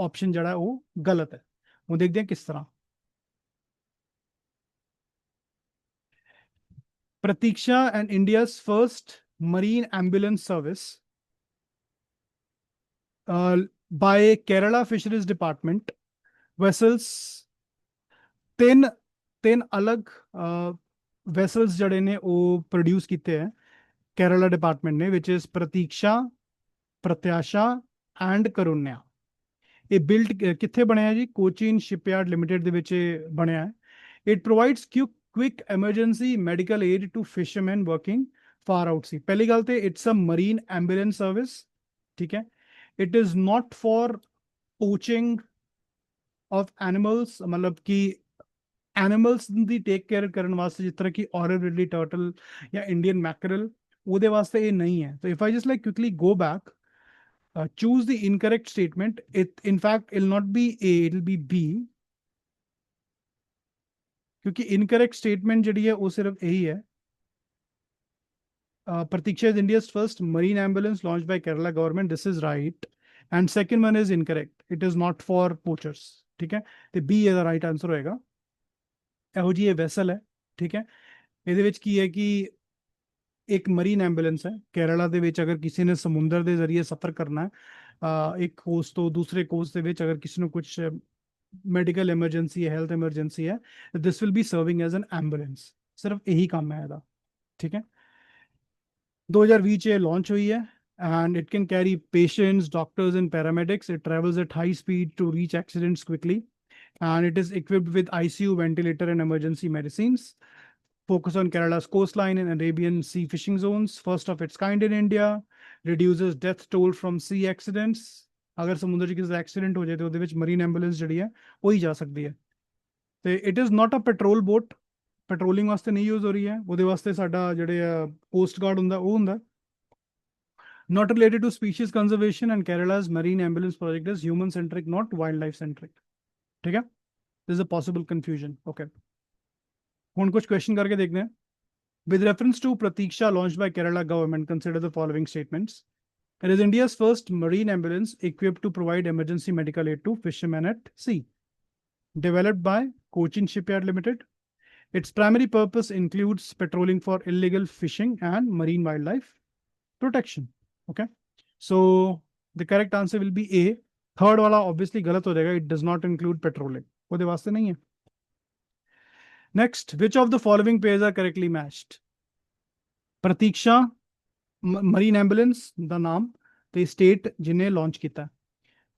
ऑप्शन जड़ा है वो गलत है। वो देखते हैं किस तरह। Prateeksha and India's first marine ambulance service by Kerala fisheries department vessels, तीन तीन अलग वेसल्स जड़े ने वो प्रोड्यूस किए हैं केरला डिपार्टमेंट ने, विच इज प्रतीक्षा, प्रत्याशा एंड करुण्या। ਇਹ ਬਿਲਟ ਕਿੱਥੇ ਬਣਿਆ ਜੀ? ਕੋਚੀਨ ਸ਼ਿਪਯਾਰਡ ਲਿਮਿਟਿਡ ਦੇ ਵਿੱਚ ਬਣਿਆ ਹੈ। It provides quick emergency medical aid to fishermen working far out sea. ਪਹਿਲੀ ਗੱਲ ਤੇ it's a marine ambulance service, ਠੀਕ ਹੈ। It is not for poaching of animals, ਮਤਲਬ ਕਿ ਐਨੀਮਲਸ ਦੀ ਟੇਕ ਕੇਅਰ ਕਰਨ ਵਾਸਤੇ, ਜਿਸ ਤਰ੍ਹਾਂ ਕਿ olive ridley turtle ਜਾਂ ਇੰਡੀਅਨ ਮੈਕਰਲ, ਉਹਦੇ ਵਾਸਤੇ ਇਹ ਨਹੀਂ ਹੈ। So if I just like quickly go back, choose the incorrect statement. It in fact will not be A, it will be B, क्योंकि incorrect statement जड़ी है वो सिर्फ यही है। Pratiksha is India's first marine ambulance launched by Kerala government. This is right, and second one is incorrect. It is not for poachers, ठीक है। तो B is the right answer होएगा। ਇਹੋ ਜੀ ਇਹ ਵੈਸਲ ਹੈ, ਠੀਕ ਹੈ। ਇਹਦੇ ਵਿੱਚ ਕੀ ਹੈ ਕਿ एक मरीन एम्बुलेंस है केरला ਦੇ ਵਿੱਚ। अगर किसी ने समुद्र के जरिए सफर करना है एक कोस्ट तो दूसरे कोस्ट ਦੇ ਵਿੱਚ, अगर किसी ने कुछ मेडिकल एमरजेंसी है, हेल्थ एमरजेंसी है, this will be serving as an ambulance. सिर्फ यही काम है ਇਹਦਾ, ठीक है। 2020 ਚ लॉन्च हुई है and it can carry patients, doctors and paramedics. It travels at high speed to reach accidents quickly, and it is equipped with ICU, ventilator and emergency medicines. Focus on Kerala's coastline and Arabian Sea fishing zones, first of its kind in India, reduces death toll from sea accidents. अगर समुद्र च किसी accident हो जाए तो ਉਹਦੇ ਵਿੱਚ marine ambulance ਜਿਹੜੀ ਹੈ ਉਹ ਹੀ ਜਾ ਸਕਦੀ ਹੈ। ਤੇ it is not a patrol boat, patrolling ਵਾਸਤੇ ਨਹੀਂ ਯੂਜ਼ ਹੋ ਰਹੀ ਹੈ। ਉਹਦੇ ਵਾਸਤੇ ਸਾਡਾ ਜਿਹੜੇ ਕੋਸਟ ਗਾਰਡ ਹੁੰਦਾ ਉਹ ਹੁੰਦਾ। Not related to species conservation, and Kerala's marine ambulance project is human centric, not wildlife centric, ठीक है। This is a possible confusion, okay। ਹੁਣ कुछ क्वेश्चन करके देखते हैं। With reference to Pratiksha launched by Kerala government, consider the following statements. It is India's first marine ambulance equipped to provide emergency medical aid to fishermen at sea. Developed by Cochin Shipyard Limited. Its primary purpose includes patrolling for illegal fishing and marine wildlife protection. Okay. So the correct answer will be A. Third wala obviously galat ho jayega. It does not include patrolling. ਉਹਦੇ ਵਾਸਤੇ ਨਹੀਂ ਹੈ। Next, which of the following pairs are correctly matched? Pratiksha marine ambulance ਦਾ ਨਾਮ ਤੇ state ਜਿਹਨੇ launch ਕੀਤਾ।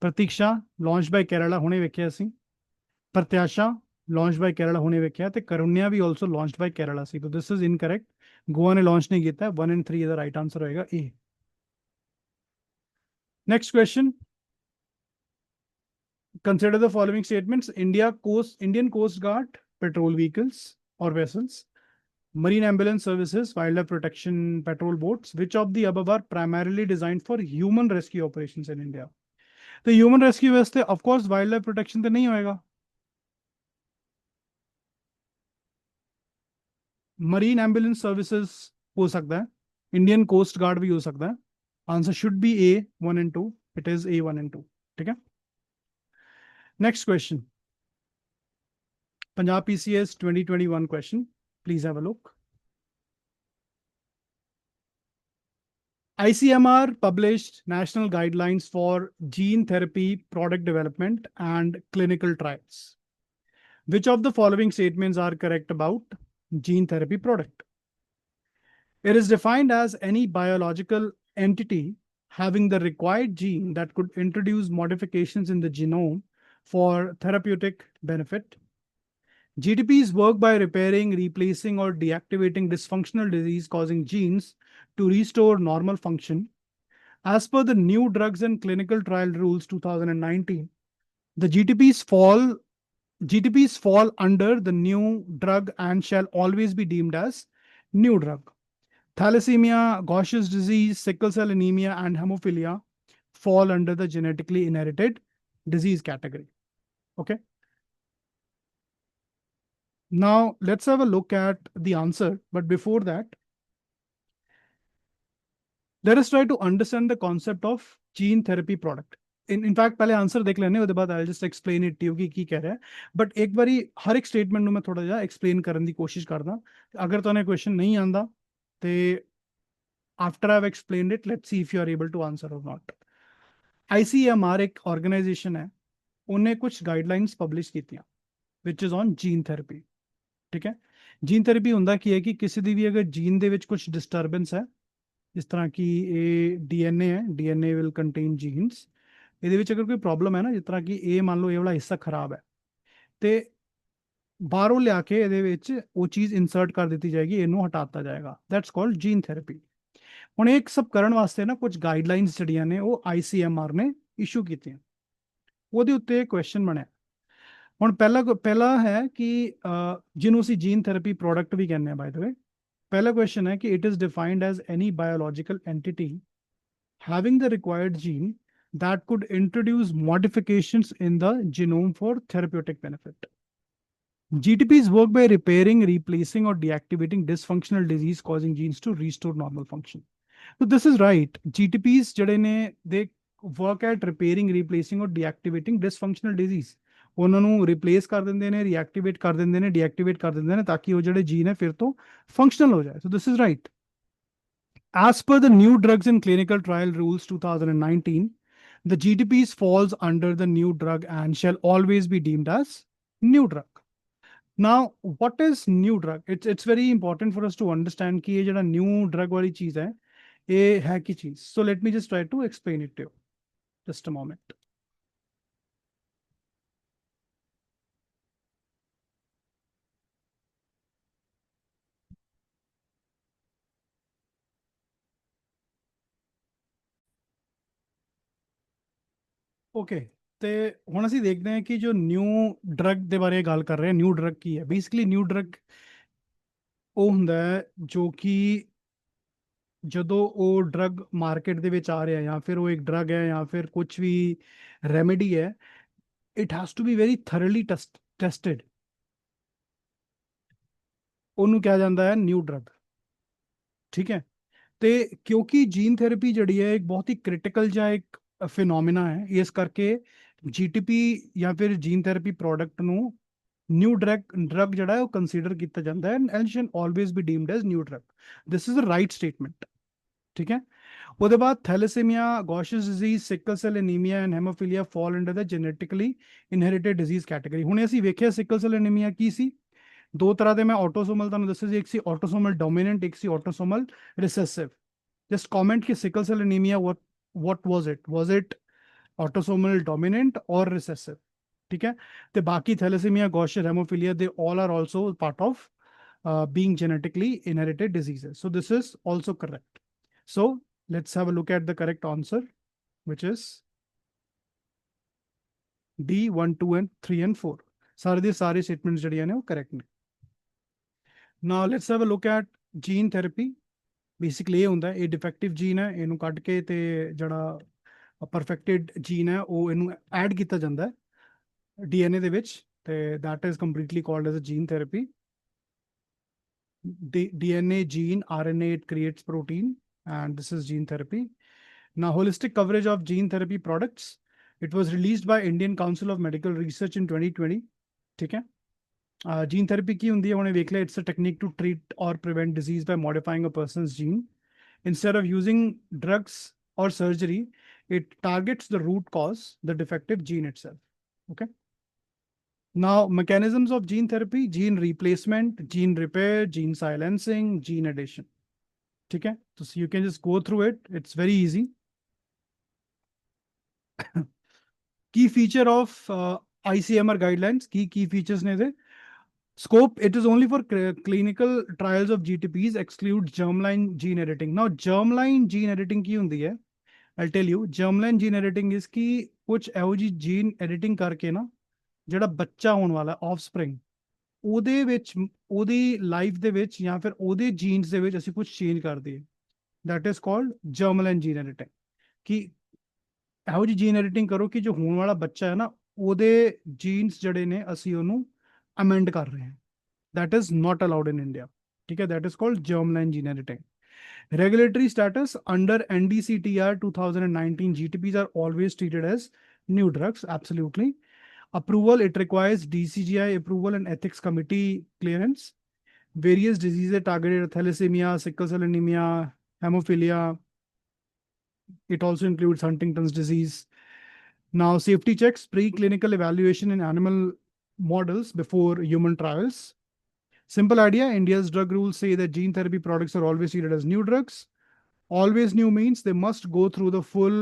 Pratiksha launched by Kerala ਹੁਣੇ ਵੇਖਿਆ ਅਸੀਂ। Pratyasha launched by Kerala ਹੁਣੇ ਵੇਖਿਆ ਤੇ Karunya we also launched by Kerala C. So this is incorrect. Goa ਨੇ launch ਨਹੀਂ ਕੀਤਾ। 1 and 3 ਦਾ right answer ਹੋਏਗਾ A. Next question. Consider the following statements. Indian Coast Guard patrol vehicles or vessels, marine ambulance services, wildlife protection patrol boats. Which of the above are primarily designed for human rescue operations in India? The human rescue वास्ते of course wildlife protection तो नहीं होएगा। Marine ambulance services हो सकता है, Indian Coast Guard भी हो सकता है। Answer should be A 1 and 2. It is A 1 and 2, ठीक है। Next question. Punjab PCS 2021 question. Please have a look. ICMR published national guidelines for gene therapy product development and clinical trials. Which of the following statements are correct about gene therapy product? It is defined as any biological entity having the required gene that could introduce modifications in the genome for therapeutic benefit. GTPs work by repairing, replacing, or deactivating dysfunctional disease-causing genes to restore normal function. As per the new drugs and clinical trial rules 2019, the GTPs fall under the new drug and shall always be deemed as new drug. Thalassemia, Gaucher's disease, sickle cell anemia, and hemophilia fall under the genetically inherited disease category. Okay. Now let's have a look at the answer. But before that, let us try to understand the concept of gene therapy product. In fact, पहले answer देख लेने उसके बाद I'll just explain it to you कि ਕੀ ਕਹਿ ਰਿਹਾ है. But एक बारी हर एक स्टेटमेंट ਨੂੰ मैं थोड़ा ਜਿਹਾ explain ਕਰਨ ਦੀ ਕੋਸ਼ਿਸ਼ ਕਰਦਾ. अगर ਤੁਹਾਨੂੰ क्वेश्चन नहीं आंदा ਤੇ after I've explained it, let's see if you are able to answer or not. ICMR एक ऑर्गेनाइजेशन है, उन्हें कुछ गाइडलाइंस पब्लिश कीतियां which is on gene therapy. ठीक है. जीन थेरेपी ਹੁੰਦਾ ਕੀ ਹੈ ਕਿ ਕਿਸੇ ਦੀ ਵੀ ਅਗਰ ਜੀਨ ਦੇ ਵਿੱਚ ਕੁਝ ਡਿਸਟਰਬੈਂਸ ਹੈ, ਜਿਸ ਤਰ੍ਹਾਂ ਕਿ ਇਹ ਡੀਐਨਏ ਹੈ, ਡੀਐਨਏ ਵਿਲ ਕੰਟੇਨ ਜੀਨਸ, ਇਹਦੇ ਵਿੱਚ ਅਗਰ ਕੋਈ ਪ੍ਰੋਬਲਮ ਹੈ ਨਾ, ਜਿਸ ਤਰ੍ਹਾਂ ਕਿ ਇਹ ਮੰਨ ਲਓ ਇਹ ਵਾਲਾ ਹਿੱਸਾ ਖਰਾਬ ਹੈ ਤੇ ਬਾਹਰੋਂ ਲਿਆ ਕੇ ਇਹਦੇ ਵਿੱਚ ਉਹ ਚੀਜ਼ ਇਨਸਰਟ ਕਰ ਦਿੱਤੀ ਜਾਏਗੀ, ਇਹਨੂੰ ਹਟਾਤਾ ਜਾਏਗਾ, ਦੈਟਸ ਕਾਲਡ ਜੀਨ ਥੈਰੇਪੀ। ਹੁਣ ਇਹ ਸਭ ਕਰਨ ਵਾਸਤੇ ਨਾ ਕੁਝ ਗਾਈਡਲਾਈਨਸ ਜਿਹੜੀਆਂ ਨੇ ਉਹ ICMR ਨੇ ਇਸ਼ੂ ਕੀਤੀਆਂ, ਉਹਦੇ ਉੱਤੇ ਕੁਐਸਚਨ ਬਣਿਆ। ਹੁਣ ਪਹਿਲਾ ਹੈ ਕਿ ਜਿਹਨੂੰ ਅਸੀਂ ਜੀਨ ਥੈਰੇਪੀ ਪ੍ਰੋਡਕਟ ਵੀ ਕਹਿੰਦੇ ਆ ਬਾय ਦ ਵੇ। ਪਹਿਲਾ ਕੁਐਸਚਨ ਹੈ ਕਿ it is defined as any biological entity having the required gene that could introduce modifications in the genome for therapeutic benefit. GTPs work by repairing, replacing, or deactivating dysfunctional disease-causing genes to restore normal function. So this is right. GTPs ਜਿਹੜੇ ਨੇ they work at repairing, replacing, or deactivating dysfunctional disease. ਉਹਨਾਂ ਨੂੰ replace ਕਰ ਦਿੰਦੇ ਨੇ, reactivate ਕਰ ਦਿੰਦੇ ਨੇ, ਡੀਐਕਟੀਵੇਟ ਕਰ ਦਿੰਦੇ ਨੇ ਤਾਂ ਕਿ ਉਹ ਜਿਹੜੇ ਜੀਨ ਹੈ ਫਿਰ ਤੋਂ ਫੰਕਸ਼ਨਲ ਹੋ ਜਾਏ। So this is right. As per the new drugs and clinical trial rules 2019, the GTPs falls under the new drug and shall always be deemed as new drug. Now, what is new drug? It's very important for us to understand कि ये जो new drug वाली चीज है, ये है की चीज. So let me just try to explain it to you. Just a moment. Okay, ਤੇ ਹੁਣ ਅਸੀਂ ਦੇਖਦੇ ਹਾਂ ਕਿ ਜੋ ਨਿਊ ਡਰਗ ਦੇ ਬਾਰੇ ਗੱਲ ਕਰ ਰਹੇ ਹਾਂ, ਨਿਊ ਡਰਗ ਕੀ ਹੈ। ਬੇਸਿਕਲੀ ਨਿਊ ਡਰਗ ਉਹ ਹੁੰਦਾ ਹੈ ਜੋ ਕਿ ਜਦੋਂ ਉਹ ਡਰਗ ਮਾਰਕੀਟ ਦੇ ਵਿੱਚ ਆ ਰਿਹਾ ਜਾਂ ਫਿਰ ਉਹ ਇੱਕ ਡਰਗ ਹੈ ਜਾਂ ਫਿਰ ਕੁਝ ਵੀ ਰੈਮੇਡੀ ਹੈ, it has to be very thoroughly tested, ਉਹਨੂੰ ਕਿਹਾ ਜਾਂਦਾ ਹੈ ਨਿਊ ਡਰਗ। ਠੀਕ ਹੈ। ਤੇ ਕਿਉਂਕਿ ਜੀਨ ਥੈਰੇਪੀ ਜਿਹੜੀ ਹੈ ਇੱਕ ਬਹੁਤ ਹੀ ਕ੍ਰਿਟੀਕਲ ਜਿਹਾ ਇੱਕ ਫਿਨੋਮੀਨਾ ਹੈ, ਇਸ ਕਰਕੇ GTP ਜਾਂ ਫਿਰ ਜੀਨ ਥੈਰੇਪੀ ਪ੍ਰੋਡਕਟ ਨੂੰ ਨਿਊ ਡਰਗ ਜਿਹੜਾ ਹੈ ਉਹ ਕੰਸੀਡਰ ਕੀਤਾ ਜਾਂਦਾ ਹੈ and shall always be deemed as new drug. This is a right statement. ਠੀਕ ਹੈ। ਉਹਦੇ ਬਾਅਦ thalassemia, Gaucher's disease, sickle cell anemia and hemophilia fall under the genetically inherited disease category. ਹੁਣ ਅਸੀਂ ਵੇਖਿਆ ਸਿਕਲ ਸੈਲ ਐਨੀਮੀਆ ਕੀ ਸੀ, ਦੋ ਤਰ੍ਹਾਂ ਦੇ ਮੈਂ ਆਟੋਸੋਮਲ ਤੁਹਾਨੂੰ ਦੱਸਿਆ ਸੀ, ਇੱਕ ਸੀ ਆਟੋਸੋਮਲ ਡੋਮੀਨੈਂਟ, ਇੱਕ ਸੀ ਆਟੋਸੋਮਲ ਰਿਸੈਸਿਵ। ਜਸਟ ਕਮੈਂਟ ਕਿ sickle cell anemia what was it? Was it autosomal dominant or recessive? ठीक है। तो बाकी thalassemia, Gaucher, hemophilia, they all are also part of being genetically inherited diseases. So this is also correct. So let's have a look at the correct answer, which is D 1, 2 and 3 and 4. सारे statements ਜਿਹੜੀਆਂ ਨੇ ਉਹ correct ਨੇ। Now let's have a look at gene therapy. Basically ਇਹ ਹੁੰਦਾ, ਇਹ defective jean ਹੈ, ਇਹਨੂੰ ਕੱਢ ਕੇ ਤੇ ਜਿਹੜਾ ਪਰਫੈਕਟਡ ਜੀਨ ਹੈ ਉਹ ਇਹਨੂੰ ਐਡ ਕੀਤਾ ਜਾਂਦਾ ਹੈ DNA ਦੇ ਵਿੱਚ, ਤੇ that is completely called as a gene therapy. DNA gene, RNA, it creates protein, and this is gene therapy. Now, holistic coverage of gene therapy products. It was released by Indian Council of Medical Research in 2020. ठीक है। Gene therapy की हुंदी है, उन्हें देख लिया, it's a technique to treat or prevent disease by modifying a person's gene. Instead of using drugs or surgery, it targets the root cause, the defective gene itself. Okay. Now, mechanisms of gene therapy: gene replacement, gene repair, gene silencing, gene addition. Okay. So you can just go through it. It's very easy. Key feature of ICMR guidelines, key features ne the Scope, it is only for clinical trials of GTPs, excludes germline gene editing. Now, germline gene editing की हुंदी है? I'll tell you, germline gene editing is कि कुछ ਇਹੋ ਜਿਹੀ gene editing ਕਰਕੇ ਨਾ ਜਿਹੜਾ ਬੱਚਾ ਹੋਣ ਵਾਲਾ ਆਫਸਪ੍ਰਿੰਗ ਉਹਦੇ ਵਿੱਚ ਉਹਦੀ ਲਾਈਫ ਦੇ ਵਿੱਚ ਜਾਂ ਫਿਰ ਉਹਦੇ ਜੀਨਸ ਦੇ ਵਿੱਚ ਅਸੀਂ ਕੁਝ ਚੇਂਜ ਕਰ ਦਈਏ, that is called germline gene editing. ਕਿ ਇਹੋ ਜਿਹੀ ਜੀਨ ਐਡੀਟਿੰਗ ਕਰੋ ਕਿ ਜੋ ਹੋਣ ਵਾਲਾ ਬੱਚਾ ਹੈ ਨਾ ਉਹਦੇ ਜੀਨਸ ਜਿਹੜੇ ਨੇ ਅਸੀਂ ਉਹਨੂੰ ਅਮੈਂਡ ਕਰ ਰਹੇ ਹਾਂ, that is not allowed in India. ठीक है, that is called germline gene editing. Regulatory status under NDCTR 2019, GTPs are always treated as new drugs. Absolutely. Approval, it requires DCGI approval and ethics committee clearance. Various diseases targeted: thalassemia, sickle cell anemia, hemophilia. It also includes Huntington's disease. Now, safety checks, preclinical evaluation in animal models before human trials. Simple idea, India's drug rules say that gene therapy products are always treated as new drugs. Always new means they must go through the full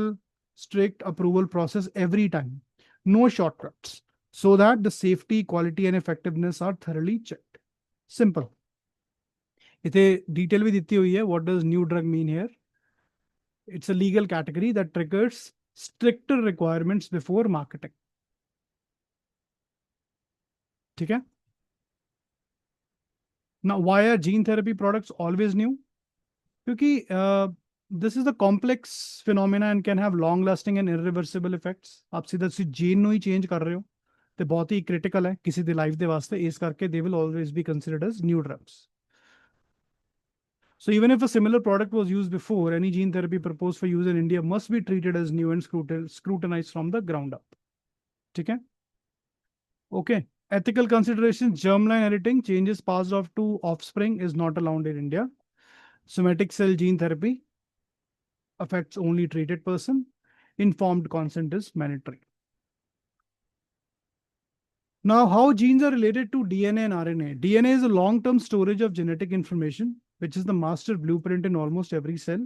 strict approval process every time. No shortcuts, so that the safety, quality and effectiveness are thoroughly checked. Simple. इथे detail भी दी हुई है. What does new drug mean here? It's a legal category that triggers stricter requirements before marketing. ठीक है? Now, why are gene therapy products always new? Because this is a complex phenomena and can have long lasting and irreversible effects. आप सीधा सी gene ਨੂੰ ਹੀ change ਕਰ ਰਹੇ ਹੋ ਤੇ ਬਹੁਤ ਹੀ ਕ੍ਰਿਟੀਕਲ ਹੈ ਕਿਸੇ ਦੀ ਲਾਈਫ ਦੇ ਵਾਸਤੇ, ਇਸ ਕਰਕੇ they will always be considered as new drugs. So even if a similar product was used before, any gene therapy proposed for use in India must be treated as new and scrutinized from the ground up. ठीक है? Okay. Ethical considerations, germline editing, changes passed off to offspring is not allowed in India. Somatic cell gene therapy affects only treated person. Informed consent is mandatory. Now, how genes are related to DNA and RNA? DNA is a long-term storage of genetic information, which is the master blueprint in almost every cell.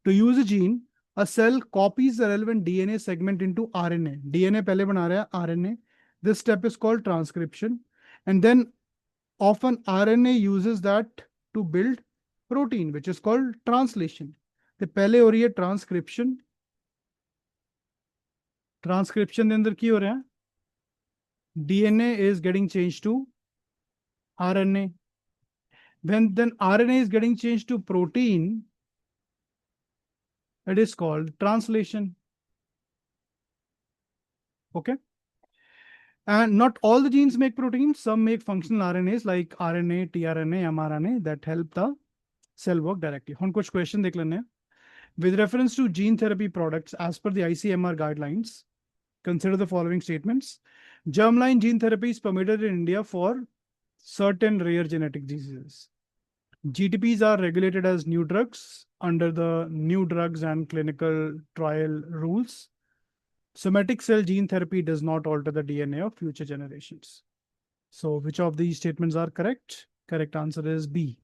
To use a gene, a cell copies the relevant DNA segment into RNA. DNA पहले बना रहा है RNA. This step is called transcription. And then often RNA uses that to build protein, which is called translation. The पहले हो रही है transcription. Transcription के अंदर क्या हो रहा है? DNA is getting changed to RNA. When then RNA is getting changed to protein, it is called translation. Okay. And not all the genes make proteins. Some make functional RNAs like RNA, tRNA, mRNA that help the cell work directly. हम कुछ question देख लेने हैं. With reference to gene therapy products, as per the ICMR guidelines, consider the following statements. Germline gene therapy is permitted in India for certain rare genetic diseases. GTPs are regulated as new drugs under the new drugs and clinical trial rules. Somatic cell gene therapy does not alter the DNA of future generations. So, which of these statements are correct? Correct answer is B.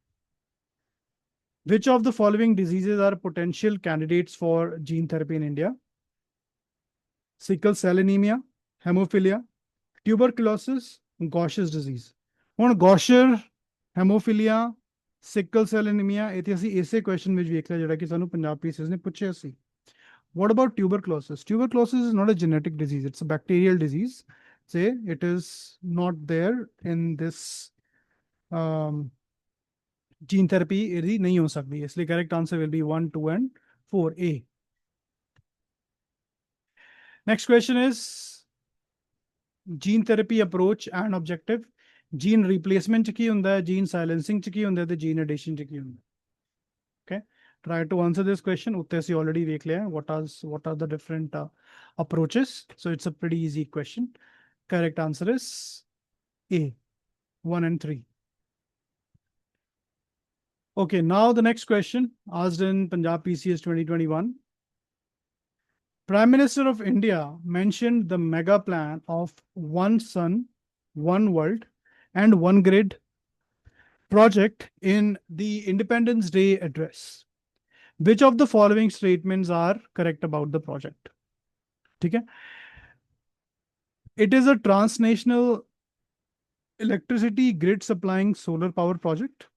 Which of the following diseases are potential candidates for gene therapy in India? Sickle cell anemia, hemophilia, tuberculosis, Gaucher's disease. On Gaucher, hemophilia, sickle cell anemia, ਇਹ ਅਸੀਂ ਇਸੇ question ਵਿੱਚ ਵੇਖ ਲਿਆ ਜਿਹੜਾ ਕਿ ਸਾਨੂੰ Punjab PCS ਨੇ ਪੁੱਛਿਆ ਸੀ. What about tuberculosis? Tuberculosis is not a genetic disease. It's a bacterial disease. Say it is not there in this gene therapy. ਇਹਦੀ ਨਹੀਂ ਹੋ ਸਕਦੀ. इसलिए correct answer will be 1, 2 and 4A. Next question is gene therapy approach and objective. Gene replacement ਚ ਕੀ ਹੁੰਦਾ ਹੈ, gene silencing ਚ ਕੀ ਹੁੰਦਾ ਹੈ ਤੇ gene addition ਚ ਕੀ ਹੁੰਦਾ ਹੈ. Okay. Try to answer this question. Utte se already dekh liya what are the different approaches. So it's a pretty easy question. Correct answer is A, 1 and 3. Okay, now the next question asked in Punjab PCS 2021. Prime Minister of India mentioned the mega plan of One Sun, One World and One Grid project in the Independence Day address. Which of the following statements are correct about the project? ठीक है? It is a transnational electricity grid supplying solar power project.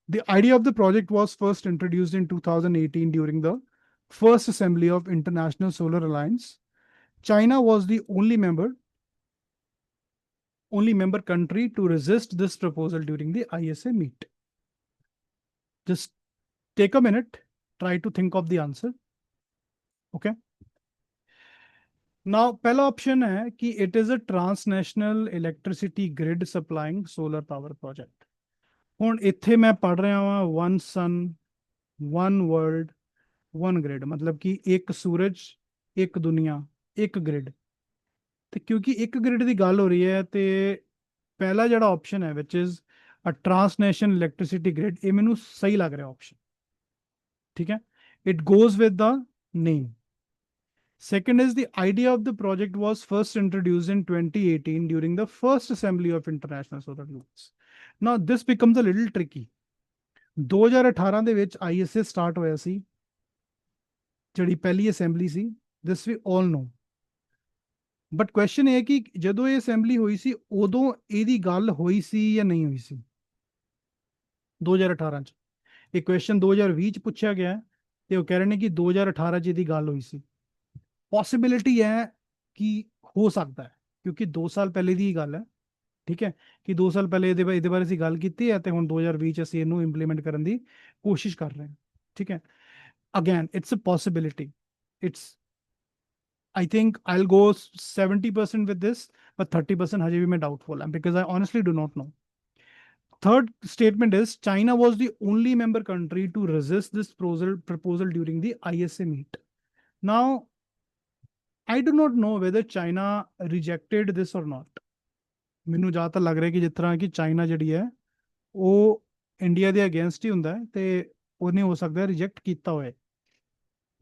The idea of the project was first introduced in 2018 during the first assembly of International Solar Alliance. China was the only member country to resist this proposal during the ISA meet. Just take a minute, try to think of the answer. Okay. Now, पहला option है कि it is a transnational electricity grid supplying solar power project. ਹੁਣ ਇੱਥੇ ਮੈਂ ਪढ़ ਰਿਹਾ ਹਾਂ one sun, one world, one grid, मतलब कि एक सूरज, एक दुनिया, एक grid. ਤੇ ਕਿਉਂਕਿ ਇੱਕ grid ਦੀ ਗੱਲ ਹੋ ਰਹੀ ਹੈ ਤੇ ਪਹਿਲਾ ਜਿਹੜਾ ਆਪਸ਼ਨ ਹੈ which is a transnational electricity grid, ਇਹ ਮੈਨੂੰ ਸਹੀ ਲੱਗ ਰਿਹਾ ਆਪਸ਼ਨ. ठीक है, it goes with the name. Second is the idea of the project was first introduced in 2018 during the first assembly of International Solar Alliance. Now this becomes a little tricky. 2018 ਦੇ ਵਿੱਚ ISA start ਹੋਇਆ ਸੀ, ਜਿਹੜੀ ਪਹਿਲੀ assembly C, this we all know. But question ਇਹ ਹੈ ਕਿ ਜਦੋਂ ਇਹ assembly ਹੋਈ ਸੀ ਉਦੋਂ ਇਹਦੀ ਗੱਲ ਹੋਈ ਸੀ ਜਾਂ ਨਹੀਂ ਹੋਈ ਸੀ 2018 ਚ. ਇਹ question 2020 ਚ ਪੁੱਛਿਆ ਗਿਆ ਤੇ ਉਹ ਕਹਿ ਰਹੇ ਨੇ ਕਿ 2018 ਚ ਇਹਦੀ ਗੱਲ ਹੋਈ ਸੀ. ਪੋਸੀਬਿਲਿਟੀ ਹੈ ਕਿ ਹੋ ਸਕਦਾ ਹੈ ਕਿਉਂਕਿ 2 ਸਾਲ ਪਹਿਲੇ ਦੀ ਗੱਲ ਹੈ. ਠੀਕ ਹੈ, ਕਿ 2 ਸਾਲ ਪਹਿਲੇ ਇਹਦੇ ਬਾਰੇ ਅਸੀਂ ਗੱਲ ਕੀਤੀ ਹੈ ਤੇ ਹੁਣ 2020 ਚ ਅਸੀਂ ਇਹਨੂੰ ਇੰਪਲੀਮੈਂਟ ਕਰਨ ਦੀ ਕੋਸ਼ਿਸ਼ ਕਰ ਰਹੇ ਹਾਂ. ਠੀਕ ਹੈ, again it's a possibility. It's I think I'll go 70% with this, but 30% ਹਜੇ ਵੀ ਮੈਂ doubtful am because I honestly do not know. Third statement is China was the only member country to resist this proposal during the ISA meet. Now, I do not know whether China rejected this or not. ਮੈਨੂੰ ਜ਼ਿਆਦਾਤਰ ਲੱਗ ਰਿਹਾ ਕਿ ਜਿਸ ਤਰ੍ਹਾਂ ਕਿ China ਜਿਹੜੀ ਹੈ ਉਹ ਇੰਡੀਆ ਦੇ ਅਗੇਂਸਟ ਹੀ ਹੁੰਦਾ ਹੈ ਤੇ ਉਹਨੇ ਹੋ ਸਕਦਾ ਰਿਜੈਕਟ ਕੀਤਾ ਹੋਏ.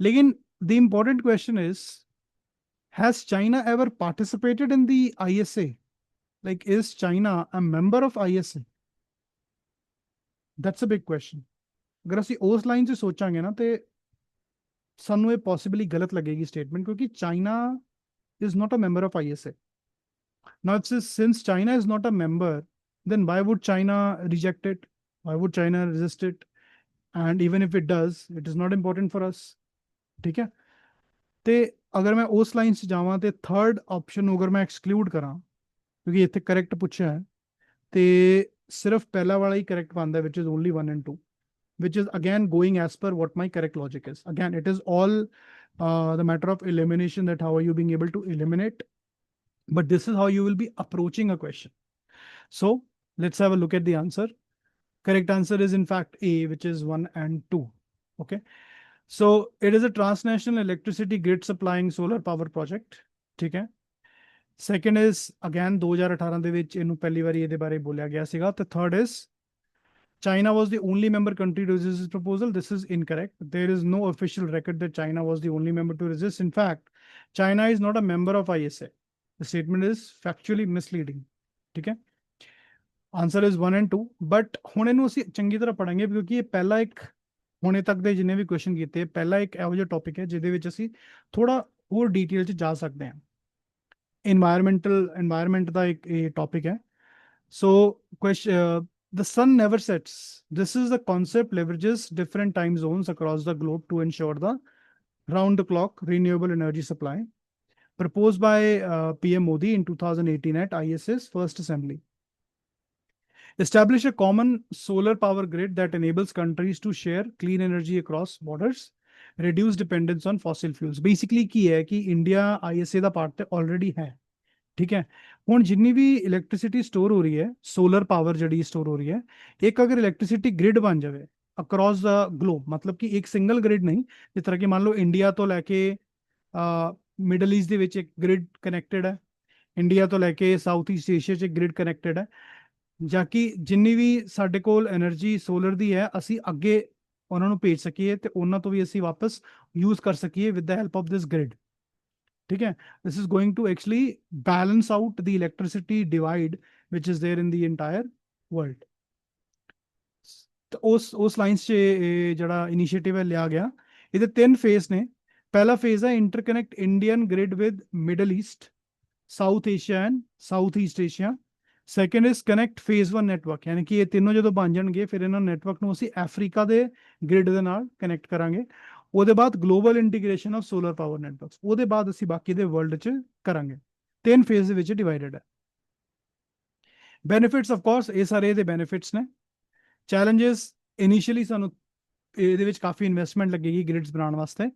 ਲੇਕਿਨ the important question is, has China ever participated in the ISA? Like, is China a member of ISA? That's a big question. ਅਗਰ ਅਸੀਂ ਉਸ ਲਾਈਨ 'ਚ ਸੋਚਾਂਗੇ ਨਾ ਤੇ ਸਾਨੂੰ ਇਹ ਪੋਸੀਬਲੀ ਗਲਤ ਲੱਗੇਗੀ ਸਟੇਟਮੈਂਟ ਕਿਉਂਕਿ China is not a member of ISA. Now, since China is not a member, then why would China reject it? Why would China resist it? And even if it does, it is not important for us. ठीक है, ਤੇ ਅਗਰ ਮੈਂ ਉਸ line 'ਚ ਜਾਵਾਂ ਤੇ third option ਨੂੰ ਅਗਰ ਮੈਂ ਐਕਸਕਲੂਡ ਕਰਾਂ ਕਿਉਂਕਿ ਇੱਥੇ ਕਰੈਕਟ ਪੁੱਛਿਆ ਹੈ ਤੇ ਸਿਰਫ ਪਹਿਲਾ ਵਾਲਾ ਹੀ ਕਰੈਕਟ ਬਣਦਾ which is only 1 and 2, which is again going as per what my correct logic is. Again, it is all the matter of elimination, that how are you being able to eliminate, but this is how you will be approaching a question. So let's have a look at the answer. Correct answer is in fact A, which is 1 and 2. Okay, so it is a transnational electricity grid supplying solar power project. ठीक है, second is again 2018 ਦੇ ਵਿੱਚ ਇਹਨੂੰ ਪਹਿਲੀ ਵਾਰੀ ਇਹਦੇ ਬਾਰੇ ਬੋਲਿਆ ਗਿਆ ਸੀਗਾ. ਤੇ third is China was the only member country to resist this proposal. This is incorrect. There is no official record that China was the only member to resist. In fact, China is not a member of ISA. The statement is factually misleading. ठीक है, answer is 1 and 2. But ਹੁਣ ਇਹਨੂੰ ਅਸੀਂ ਚੰਗੀ ਤਰ੍ਹਾਂ ਪੜਾਂਗੇ ਕਿਉਂਕਿ ਇਹ ਪਹਿਲਾ ਇੱਕ ਹੁਣੇ ਤੱਕ ਦੇ ਜਿੰਨੇ ਵੀ ਕੁਐਸਚਨ ਕੀਤੇ ਪਹਿਲਾ ਇੱਕ ਇਹੋ ਜਿਹਾ ਟੌਪਿਕ ਹੈ ਜਿਹਦੇ ਵਿੱਚ ਅਸੀਂ ਥੋੜਾ ਹੋਰ ਡੀਟੇਲ 'ਚ ਜਾ ਸਕਦੇ ਹਾਂ. ਇਨਵਾਇਰਮੈਂਟ ਦਾ ਇੱਕ ਇਹ ਟੌਪਿਕ ਹੈ. ਸੋ the sun never sets. This is the concept leverages different time zones across the globe to ensure the round the clock renewable energy supply, proposed by PM Modi in 2018 at ISA's first assembly. Establish a common solar power grid that enables countries to share clean energy across borders, reduce dependence on fossil fuels. Basically ਕੀ ਹੈ ਕਿ India ISA ਦਾ part ਤੇ already ਹੈ. ਠੀਕ ਹੈ, ਹੁਣ ਜਿੰਨੀ ਵੀ electricity store ਹੋ ਰਹੀ ਹੈ, ਸੋਲਰ ਪਾਵਰ ਜਿਹੜੀ ਸਟੋਰ ਹੋ ਰਹੀ ਹੈ, ਇੱਕ ਅਗਰ ਇਲੈਕਟ੍ਰਿਸਿਟੀ ਗ੍ਰਿਡ ਬਣ ਜਾਵੇ ਅਕ੍ਰੋਸ ਦਾ ਗਲੋਬ, ਮਤਲਬ ਕਿ ਇੱਕ ਸਿੰਗਲ ਗ੍ਰਿਡ ਨਹੀਂ, ਜਿਸ ਤਰ੍ਹਾਂ ਕਿ ਮੰਨ ਲਓ ਇੰਡੀਆ ਤੋਂ ਲੈ ਕੇ ਮਿਡਲ ਈਸਟ ਦੇ ਵਿੱਚ ਇੱਕ ਗ੍ਰਿਡ ਕਨੈਕਟਡ ਹੈ, ਇੰਡੀਆ ਤੋਂ ਲੈ ਕੇ ਸਾਊਥ ਈਸਟ ਏਸ਼ੀਆ 'ਚ ਇੱਕ ਗ੍ਰਿਡ ਕਨੈਕਟਡ ਹੈ, ਜਾਂ ਕਿ ਜਿੰਨੀ ਵੀ ਸਾਡੇ ਕੋਲ એનર્ਜੀ ਸੋਲਰ ਦੀ ਹੈ ਅਸੀਂ ਅੱਗੇ ਉਹਨਾਂ ਨੂੰ ਭੇਜ ਸਕੀਏ ਤੇ ਉਹਨਾਂ ਤੋਂ ਵੀ ਅਸੀਂ ਵਾਪਸ ਯੂਜ਼ ਕਰ ਸਕੀਏ with the help of this grid. ठीक है, this is going to actually balance out the electricity divide which is there in the entire world. ਉਸ ਲਾਈਨਸ 'ਚ ਜਿਹੜਾ ਇਨੀਸ਼ੀਏਟਿਵ ਹੈ ਲਿਆ ਗਿਆ. ਇਹਦੇ 3 ਫੇਜ਼ ਨੇ. ਪਹਿਲਾ ਫੇਜ਼ ਹੈ interconnect Indian grid with Middle East, South Asia and South East Asia, second is connect phase 1 network, ਯਾਨੀ ਕਿ ਇਹ ਤਿੰਨੋਂ ਜਦੋਂ ਬਣ ਜਾਣਗੇ ਫਿਰ ਇਹਨਾਂ ਨੈਟਵਰਕ ਨੂੰ ਅਸੀਂ ਅਫਰੀਕਾ ਦੇ ਗ੍ਰਿਡ ਦੇ ਨਾਲ ਕਨੈਕਟ ਕਰਾਂਗੇ। ਉਹਦੇ ਬਾਅਦ global integration of solar power networks, ਉਹਦੇ ਬਾਅਦ ਅਸੀਂ ਬਾਕੀ ਦੇ ਵਰਲਡ 'ਚ ਕਰਾਂਗੇ। ਤਿੰਨ ਫੇਜ਼ ਦੇ ਵਿੱਚ ਡਿਵਾਈਡਡ ਹੈ। ਬੈਨੀਫਿਟਸ ਆਫ ਕੋਰਸ, ਇਹ ਸਾਰੇ ਇਹਦੇ ਬੈਨੀਫਿਟਸ ਨੇ। ਚੈਲੰਜਸ, ਇਨੀਸ਼ੀਅਲੀ ਸਾਨੂੰ ਇਹਦੇ ਵਿੱਚ ਕਾਫੀ ਇਨਵੈਸਟਮੈਂਟ ਲੱਗੇਗੀ ਗ੍ਰਿਡਸ ਬਣਾਉਣ ਵਾਸਤੇ।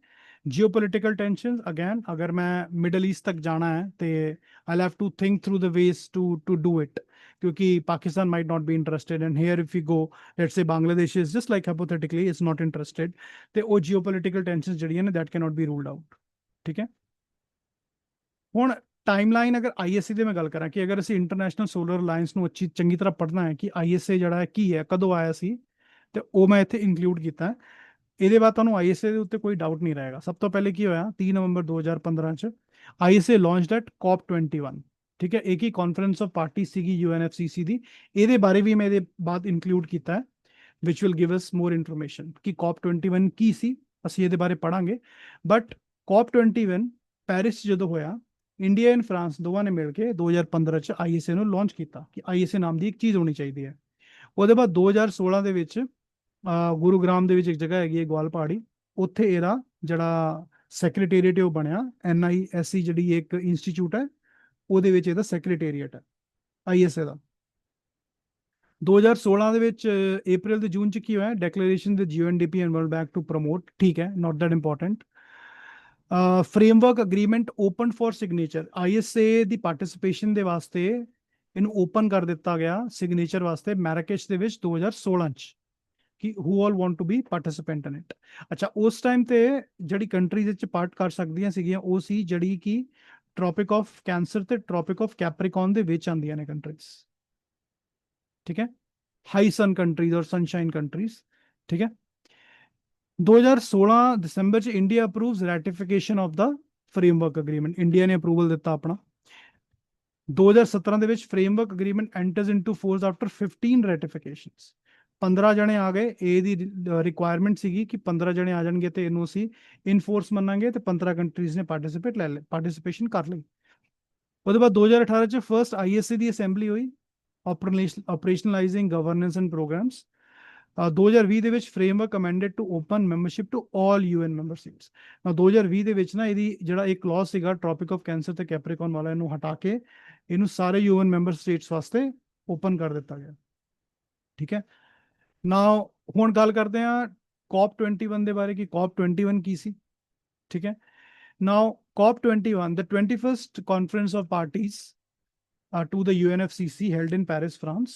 ਜਿਓਪੋਲਿਟੀਕਲ ਟੈਂਸ਼ਨ, ਅਗੇਨ ਅਗਰ ਮੈਂ ਮਿਡਲ ਈਸਟ ਤੱਕ ਜਾਣਾ ਹੈ ਤੇ I have to think through the ways to do it, ਕਿਉਂਕਿ Pakistan might not be interested and here if you go let's say Bangladesh is just like hypothetically is not interested, ਤੇ ਉਹ geopolitical tension ਜਿਹੜੀਆਂ ਨੇ that can not be ruled out. ਠੀਕ ਹੈ, ਹੁਣ timeline ਅਗਰ ਆਈਐਸਏ ਦੀ ਮੈਂ ਗੱਲ ਕਰਾਂ ਕਿ ਅਗਰ ਅਸੀਂ ਇੰਟਰਨੈਸ਼ਨਲ ਸੋਲਰ ਅਲਾਇੰਸ ਨੂੰ ਚੰਗੀ ਤਰ੍ਹਾਂ ਪੜ੍ਹਨਾ ਹੈ ਕਿ ਆਈਐਸਏ ਜਿਹੜਾ ਹੈ ਕੀ ਹੈ, ਕਦੋਂ ਆਇਆ ਸੀ, ਤੇ ਉਹ ਮੈਂ ਇੱਥੇ ਇਨਕਲੂਡ ਕੀਤਾ। ਇਹਦੇ ਬਾਅਦ ਤੁਹਾਨੂੰ ਆਈਐਸਏ ਦੇ ਉੱਤੇ ਕੋਈ ਡਾਊਟ ਨਹੀਂ ਰਹੇਗਾ। ਸਭ ਤੋਂ ਪਹਿਲੇ ਕੀ ਹੋਇਆ, 3 ਨਵੰਬਰ 2015 ਚ ਆਈਐਸਏ ਲਾਂਚਡ ਐਟ COP21। ਠੀਕ ਹੈ, ਇੱਕ ਹੀ ਕਾਨਫਰੰਸ ਆਫ ਪਾਰਟੀ ਸੀਗੀ UNFCCC ਦੀ, ਇਹਦੇ ਬਾਰੇ ਵੀ ਮੈਂ ਇਹਦੇ ਬਾਅਦ ਇਨਕਲੂਡ ਕੀਤਾ ਹੈ, which will give us more information ਕਿ COP21 ਕੀ ਸੀ, ਅਸੀਂ ਇਹਦੇ ਬਾਰੇ ਪੜਾਂਗੇ। ਬਟ COP21 ਪੈਰਿਸ ਜਦੋਂ ਹੋਇਆ, ਇੰਡੀਆ ਐਂਡ ਫਰਾਂਸ ਦੋਵਾਂ ਨੇ ਮਿਲ ਕੇ 2015 ਚ ਆਈਐਸਏ ਨੂੰ ਲਾਂਚ ਕੀਤਾ ਕਿ ਆਈਐਸਏ ਨਾਮ ਦੀ ਇੱਕ ਚੀਜ਼ ਹੋਣੀ ਚਾਹੀਦੀ ਹੈ। ਉਹਦੇ ਬਾਅਦ 2016 ਦੇ ਵਿੱਚ ਗੁਰੂਗ੍ਰਾਮ ਦੇ ਵਿੱਚ ਇੱਕ ਜਗ੍ਹਾ ਹੈਗੀ ਹੈ ਗਵਾਲ ਪਹਾੜੀ, ਉੱਥੇ ਇਹਦਾ ਜਿਹੜਾ ਸੈਕਟਰੀਏਟ ਉਹ ਬਣਿਆ, NISC ਜਿਹੜੀ ਇੱਕ ਇੰਸਟੀਚਿਊਟ ਹੈ, ਉਹਦੇ ਵਿੱਚ ਇਹਦਾ ਸੈਕਟਰੀਏਟ ਹੈ ਆਈਐਸਏ ਦਾ। 2016 ਦੇ ਵਿੱਚ ਅਪ੍ਰੈਲ ਤੇ ਜੂਨ ਚ ਕੀ ਹੋਇਆ, declaration with UNDP and World Bank to promote. ਠੀਕ ਹੈ, not that important. Framework agreement open for signature, ISA ਦੀ ਪਾਰਟਿਸਿਪੇਸ਼ਨ ਦੇ ਵਾਸਤੇ ਇਹਨੂੰ ਓਪਨ ਕਰ ਦਿੱਤਾ ਗਿਆ ਸਿਗਨੇਚਰ ਵਾਸਤੇ ਮੈਰਾਕੇਸ਼ ਦੇ ਵਿੱਚ 2016 ਚ, ਕਿ who all want to be participant in it. ਅੱਛਾ, ਉਸ ਟਾਈਮ ਤੇ ਜਿਹੜੀ ਕੰਟਰੀਜ਼ ਵਿੱਚ ਪਾਰਟ ਕਰ ਸਕਦੀਆਂ ਸੀਗੀਆਂ ਉਹ ਸੀ ਜਿਹੜੀ ਕਿ ਟ੍ਰੋਪਿਕ ਆਫ ਕੈਂਸਰ ਤੇ ਟ੍ਰੋਪਿਕ ਆਫ ਕੈਪਰੀਕੌਨ ਦੇ ਵਿੱਚ ਆਉਂਦੀਆਂ ਨੇ ਕੰਟਰੀਜ਼। ਠੀਕ ਹੈ, high sun countries or sunshine countries. ਠੀਕ ਹੈ, 2016 ਦਸੰਬਰ ਚ India approves ratification of the framework agreement, India ਨੇ ਅਪਰੂਵਲ ਦਿੱਤਾ ਆਪਣਾ। 2017 ਦੇ ਵਿੱਚ framework agreement enters into force after 15 ratifications. 15 ਜਣੇ ਆ ਗਏ, ਇਹਦੀ ਰਿਕੁਆਇਰਮੈਂਟ ਸੀਗੀ ਕਿ 15 ਜਣੇ ਆ ਜਾਣਗੇ ਤੇ ਇਹਨੂੰ ਅਸੀਂ ਇਨਫੋਰਸ ਮੰਨਾਂਗੇ, ਤੇ 15 ਕੰਟਰੀਜ਼ ਨੇ ਪਾਰਟਿਸਿਪੇਸ਼ਨ ਕਰ ਲਈ। ਉਹਦੇ ਬਾਅਦ 2018 ਚ ਫਰਸਟ ਆਈਐਸਏ ਦੀ ਅਸੈਂਬਲੀ ਹੋਈ, ਆਪਰੇਸ਼ਨਲਾਈਜ਼ਿੰਗ ਗਵਰਨੈਂਸ ਐਂਡ ਪ੍ਰੋਗਰਾਮਸ। 2020 ਦੇ ਵਿੱਚ framework amended to open membership to all UN member states. 2020 ਦੇ ਵਿੱਚ ਨਾ ਇਹਦੀ ਜਿਹੜਾ ਇੱਕ ਕਲੌਜ਼ ਸੀਗਾ ਟ੍ਰੋਪਿਕ ਆਫ ਕੈਂਸਰ ਤੇ ਕੈਪਰੀਕੌਨ ਵਾਲਾ, ਇਹਨੂੰ ਹਟਾ ਕੇ ਇਹਨੂੰ ਸਾਰੇ UN ਮੈਂਬਰ ਸਟੇਟਸ ਵਾਸਤੇ ਓਪਨ ਕਰ ਦਿੱਤਾ ਗਿਆ। ਠੀਕ ਹੈ, ਨਾਓ ਹੁਣ ਗੱਲ ਕਰਦੇ ਹਾਂ COP21 ਦੇ ਬਾਰੇ ਕਿ COP21 ਕੀ ਸੀ। ਠੀਕ ਹੈ, ਨਾਓ COP21 the 21st conference of parties to the UNFCCC held in Paris, France।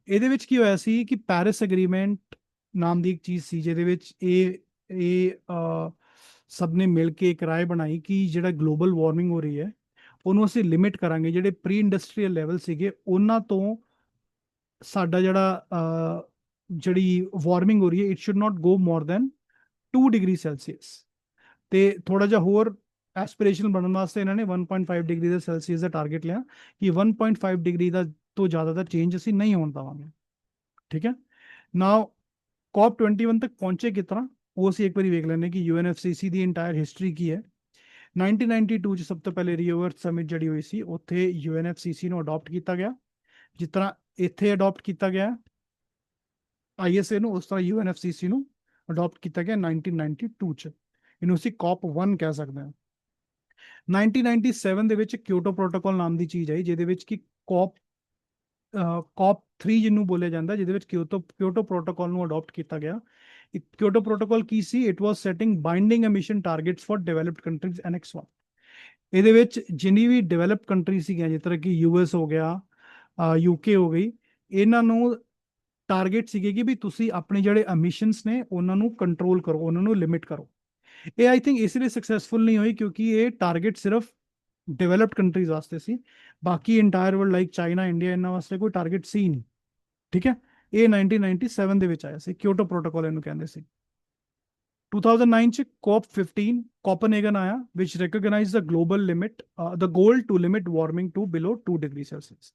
ਇਹਦੇ ਵਿੱਚ ਕੀ ਹੋਇਆ ਸੀ ਕਿ ਪੈਰਿਸ ਐਗਰੀਮੈਂਟ ਨਾਮ ਦੀ ਇੱਕ ਚੀਜ਼ ਸੀ, ਜਿਹਦੇ ਵਿੱਚ ਇਹ ਸਭ ਨੇ ਮਿਲ ਕੇ ਇੱਕ ਰਾਏ ਬਣਾਈ ਕਿ ਜਿਹੜਾ ਗਲੋਬਲ ਵਾਰਮਿੰਗ ਹੋ ਰਹੀ ਹੈ ਉਹਨੂੰ ਅਸੀਂ ਲਿਮਿਟ ਕਰਾਂਗੇ। ਜਿਹੜੇ ਪ੍ਰੀ ਇੰਡਸਟਰੀਅਲ ਲੈਵਲ ਸੀਗੇ ਉਹਨਾਂ ਤੋਂ ਸਾਡਾ ਜਿਹੜੀ ਵਾਰਮਿੰਗ ਹੋ ਰਹੀ ਹੈ, it should not go more than 2 degree Celsius. ਤੇ ਥੋੜਾ ਜਿਹਾ ਹੋਰ ਐਸਪੀਰੇਸ਼ਨਲ ਬਣਨ ਵਾਸਤੇ ਇਹਨਾਂ ਨੇ 1.5 ਡਿਗਰੀ ਦਾ ਸੈਲਸੀਅਸ ਦਾ ਟਾਰਗੇਟ ਲਿਆ ਕਿ 1.5 ਡਿਗਰੀ ਦਾ ਤੋਂ ਜ਼ਿਆਦਾ ਦਾ ਚੇਂਜ ਅਸੀਂ ਨਹੀਂ ਹੋਣ ਦੇਵਾਂਗੇ। ਠੀਕ ਹੈ, ਨਾਓ COP21 ਤੱਕ ਪਹੁੰਚੇ ਕਿਸ ਤਰ੍ਹਾਂ, ਉਹ ਅਸੀਂ ਇੱਕ ਵਾਰੀ ਵੇਖ ਲੈਂਦੇ ਕਿ UNFCCC ਦੀ ਇੰਟਾਇਰ ਹਿਸਟਰੀ ਕੀ ਹੈ। 1992 ਚ ਸਭ ਤੋਂ ਪਹਿਲੇ ਰੀਓ ਅਰਥ ਸਮਿਟ ਜਿਹੜੀ ਹੋਈ ਸੀ, ਉੱਥੇ UNFCCC ਨੂੰ ਅਡਾਪਟ ਕੀਤਾ ਗਿਆ। ਜਿਸ ਤਰ੍ਹਾਂ ਇੱਥੇ ਅਡਾਪਟ ਕੀਤਾ ਗਿਆ ਆਈਐਸਏ ਨੂੰ, ਉਸ ਤਰ੍ਹਾਂ UNFCCC ਨੂੰ ਅਡਾਪਟ ਕੀਤਾ ਗਿਆ 1992 ਚ। ਇਹਨੂੰ ਅਸੀਂ COP1 ਕਹਿ ਸਕਦੇ ਹਾਂ। 1997 ਦੇ ਵਿੱਚ ਕਿਓਟੋ ਪ੍ਰੋਟੋਕਾਲ ਨਾਮ ਦੀ ਚੀਜ਼ ਆਈ, ਜਿਹਦੇ ਵਿੱਚ ਕਿ COP3 ਜਿਹਨੂੰ ਬੋਲਿਆ ਜਾਂਦਾ, ਜਿਹਦੇ ਵਿੱਚ ਕਿਓਟੋ ਪ੍ਰੋਟੋਕਾਲ ਨੂੰ ਅਡਾਪਟ ਕੀਤਾ ਗਿਆ। ਕਿਓਟੋ ਪ੍ਰੋਟੋਕਾਲ ਕੀ ਸੀ, it was setting binding emission targets for developed countries annex 1। ਇਹਦੇ ਵਿੱਚ ਜਿੰਨੀ ਵੀ ਡਿਵੈਲਪਡ ਕੰਟਰੀ ਸੀਗੀਆਂ, ਜਿਸ ਤਰ੍ਹਾਂ ਕਿ US ਹੋ ਗਿਆ, UK ਹੋ ਗਈ, ਇਹਨਾਂ ਨੂੰ ਟਾਰਗੇਟ ਸੀਗੇ ਕਿ ਵੀ ਤੁਸੀਂ ਆਪਣੇ ਜਿਹੜੇ ਐਮਿਸ਼ਨਸ ਨੇ ਉਹਨਾਂ ਨੂੰ ਕੰਟਰੋਲ ਕਰੋ, ਉਹਨਾਂ ਨੂੰ ਲਿਮਿਟ ਕਰੋ। ਇਹ ਆਈ ਥਿੰਕ ਇਸ ਲਈ ਸਕਸੈਸਫੁਲ ਨਹੀਂ ਹੋਈ ਕਿਉਂਕਿ ਇਹ ਟਾਰਗੇਟ ਸਿਰਫ ਡਿਵੈਲਪਡ ਕੰਟਰੀਜ਼ ਵਾਸਤੇ ਸੀ, ਬਾਕੀ entire world like China, India, ਇਹਨਾਂ ਵਾਸਤੇ ਕੋਈ ਟਾਰਗੇਟ ਸੀ ਨਹੀਂ। ਠੀਕ ਹੈ, ਇਹ 1997 ਦੇ ਵਿੱਚ ਆਇਆ ਸੀ, ਕਿਓਟੋ ਪ੍ਰੋਟੋਕਾਲ ਇਹਨੂੰ ਕਹਿੰਦੇ ਸੀ। 2009 ਚ COP15 ਕੋਪਨਹੈਗਨ ਆਇਆ, which recognized the global limit, the goal to limit warming to below 2 degree Celsius।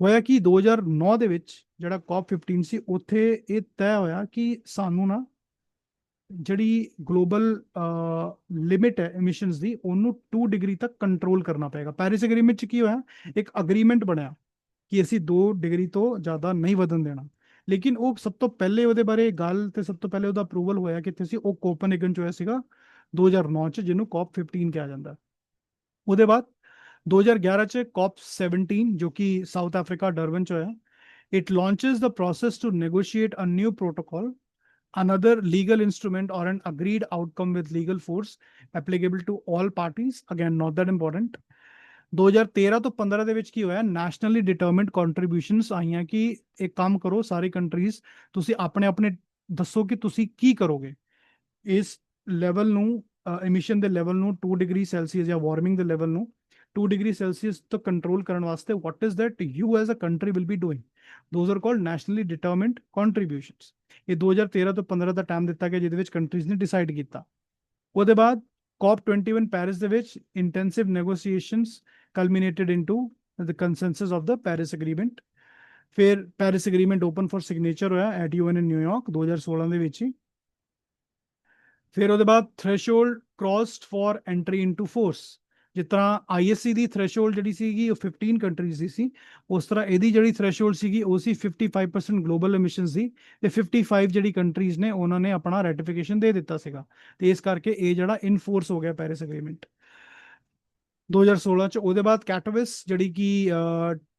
ਹੋਇਆ ਕਿ 2009 ਦੇ ਵਿੱਚ ਜਿਹੜਾ COP15 ਸੀ, ਉੱਥੇ ਇਹ ਤੈਅ ਹੋਇਆ ਕਿ ਸਾਨੂੰ ਨਾ ਜਿਹੜੀ ਗਲੋਬਲ ਲਿਮਿਟ ਹੈ ਐਮਿਸ਼ਨਸ ਦੀ, ਉਹਨੂੰ 2 ਡਿਗਰੀ ਤੱਕ ਕੰਟਰੋਲ ਕਰਨਾ ਪਏਗਾ। ਪੈਰਿਸ ਐਗਰੀਮੈਂਟ ਚ ਕੀ ਹੋਇਆ, ਇੱਕ ਅਗਰੀਮੈਂਟ ਬਣਿਆ कि ਅਸੀਂ 2 ਡਿਗਰੀ ਤੋਂ ਜ਼ਿਆਦਾ ਨਹੀਂ ਵਧਣ ਦੇਣਾ। ਲੇਕਿਨ ਉਹ ਸਭ ਤੋਂ ਪਹਿਲੇ ਉਹਦੇ ਬਾਰੇ ਗੱਲ ਤੇ ਸਭ ਤੋਂ ਪਹਿਲੇ ਉਹਦਾ ਅਪਰੂਵਲ ਹੋਇਆ ਕਿੱਥੇ ਸੀ, ਉਹ ਕੋਪਨਹੈਗਨ 'ਚ ਹੋਇਆ ਸੀਗਾ 2009 'ਚ, ਜਿਹਨੂੰ COP 15 ਕਿਹਾ ਜਾਂਦਾ। ਉਹਦੇ ਬਾਅਦ 2011 'ਚ COP 17 ਜੋ ਕਿ ਸਾਊਥ ਅਫਰੀਕਾ ਡਰਬਨ 'ਚ ਹੋਇਆ। It launches the process to negotiate a new protocol, another legal instrument or an agreed outcome with legal force applicable to all parties. Again, not that important. 2013 ਤੋਂ 15 ਦੇ ਵਿੱਚ ਕੀ ਹੋਇਆ, nationally determined contributions ਆਈਆਂ ਕਿ ਇੱਕ ਕੰਮ ਕਰੋ ਸਾਰੀ ਕੰਟਰੀਜ਼, ਤੁਸੀਂ ਆਪਣੇ ਆਪਣੇ ਦੱਸੋ ਕਿ ਤੁਸੀਂ ਕੀ ਕਰੋਗੇ ਇਸ ਲੈਵਲ ਨੂੰ, ਐਮਿਸ਼ਨ ਦੇ ਲੈਵਲ ਨੂੰ 2 ਡਿਗਰੀ ਸੈਲਸੀਅਸ ਜਾਂ ਵਾਰਮਿੰਗ ਦੇ ਲੈਵਲ ਨੂੰ 2 ਡਿਗਰੀ ਸੈਲਸੀਅਸ ਤੋਂ ਕੰਟਰੋਲ ਕਰਨ ਵਾਸਤੇ what is that you as a country will be doing. Those are called nationally determined contributions. ਇਹ 2013 ਤੋਂ 15 ਦਾ ਟਾਈਮ ਦਿੱਤਾ ਗਿਆ ਜਿਹਦੇ ਵਿੱਚ ਕੰਟਰੀਜ਼ ਨੇ ਡਿਸਾਈਡ ਕੀਤਾ। ਉਹਦੇ ਬਾਅਦ COP 21 ਪੈਰਿਸ ਦੇ ਵਿੱਚ intensive negotiations culminated into the consensus of the Paris Agreement. ਫਿਰ Paris agreement open for signature ਹੋਇਆ at UN in New York 2016 ਦੇ ਵਿੱਚ ਹੀ। ਫਿਰ ਉਹਦੇ ਬਾਅਦ threshold crossed for entry into force. ਜਿਸ ਤਰ੍ਹਾਂ ISC ਦੀ ਥ੍ਰੈਸ਼ੋਲਡ ਜਿਹੜੀ ਸੀਗੀ ਉਹ 15 ਕੰਟਰੀਜ਼ ਦੀ ਸੀ, ਉਸ ਤਰ੍ਹਾਂ ਇਹਦੀ ਜਿਹੜੀ ਥ੍ਰੈਸ਼ੋਲਡ ਸੀਗੀ ਉਹ ਸੀ 55% ਗਲੋਬਲ ਐਮਿਸ਼ਨਸ ਦੀ, ਤੇ 55 ਜਿਹੜੀ ਕੰਟਰੀਜ਼ ਨੇ ਉਹਨਾਂ ਨੇ ਆਪਣਾ ਰੈਟੀਫਿਕੇਸ਼ਨ ਦੇ ਦਿੱਤਾ ਸੀਗਾ, ਤੇ ਇਸ ਕਰਕੇ ਇਹ ਜਿਹੜਾ ਇਨਫੋਰਸ ਹੋ ਗਿਆ ਪੈਰਿਸ ਐਗਰੀਮੈਂਟ 2016 ਚ। ਉਹਦੇ ਬਾਅਦ ਕੈਟੋਵਿਸ ਜਿਹੜੀ ਕਿ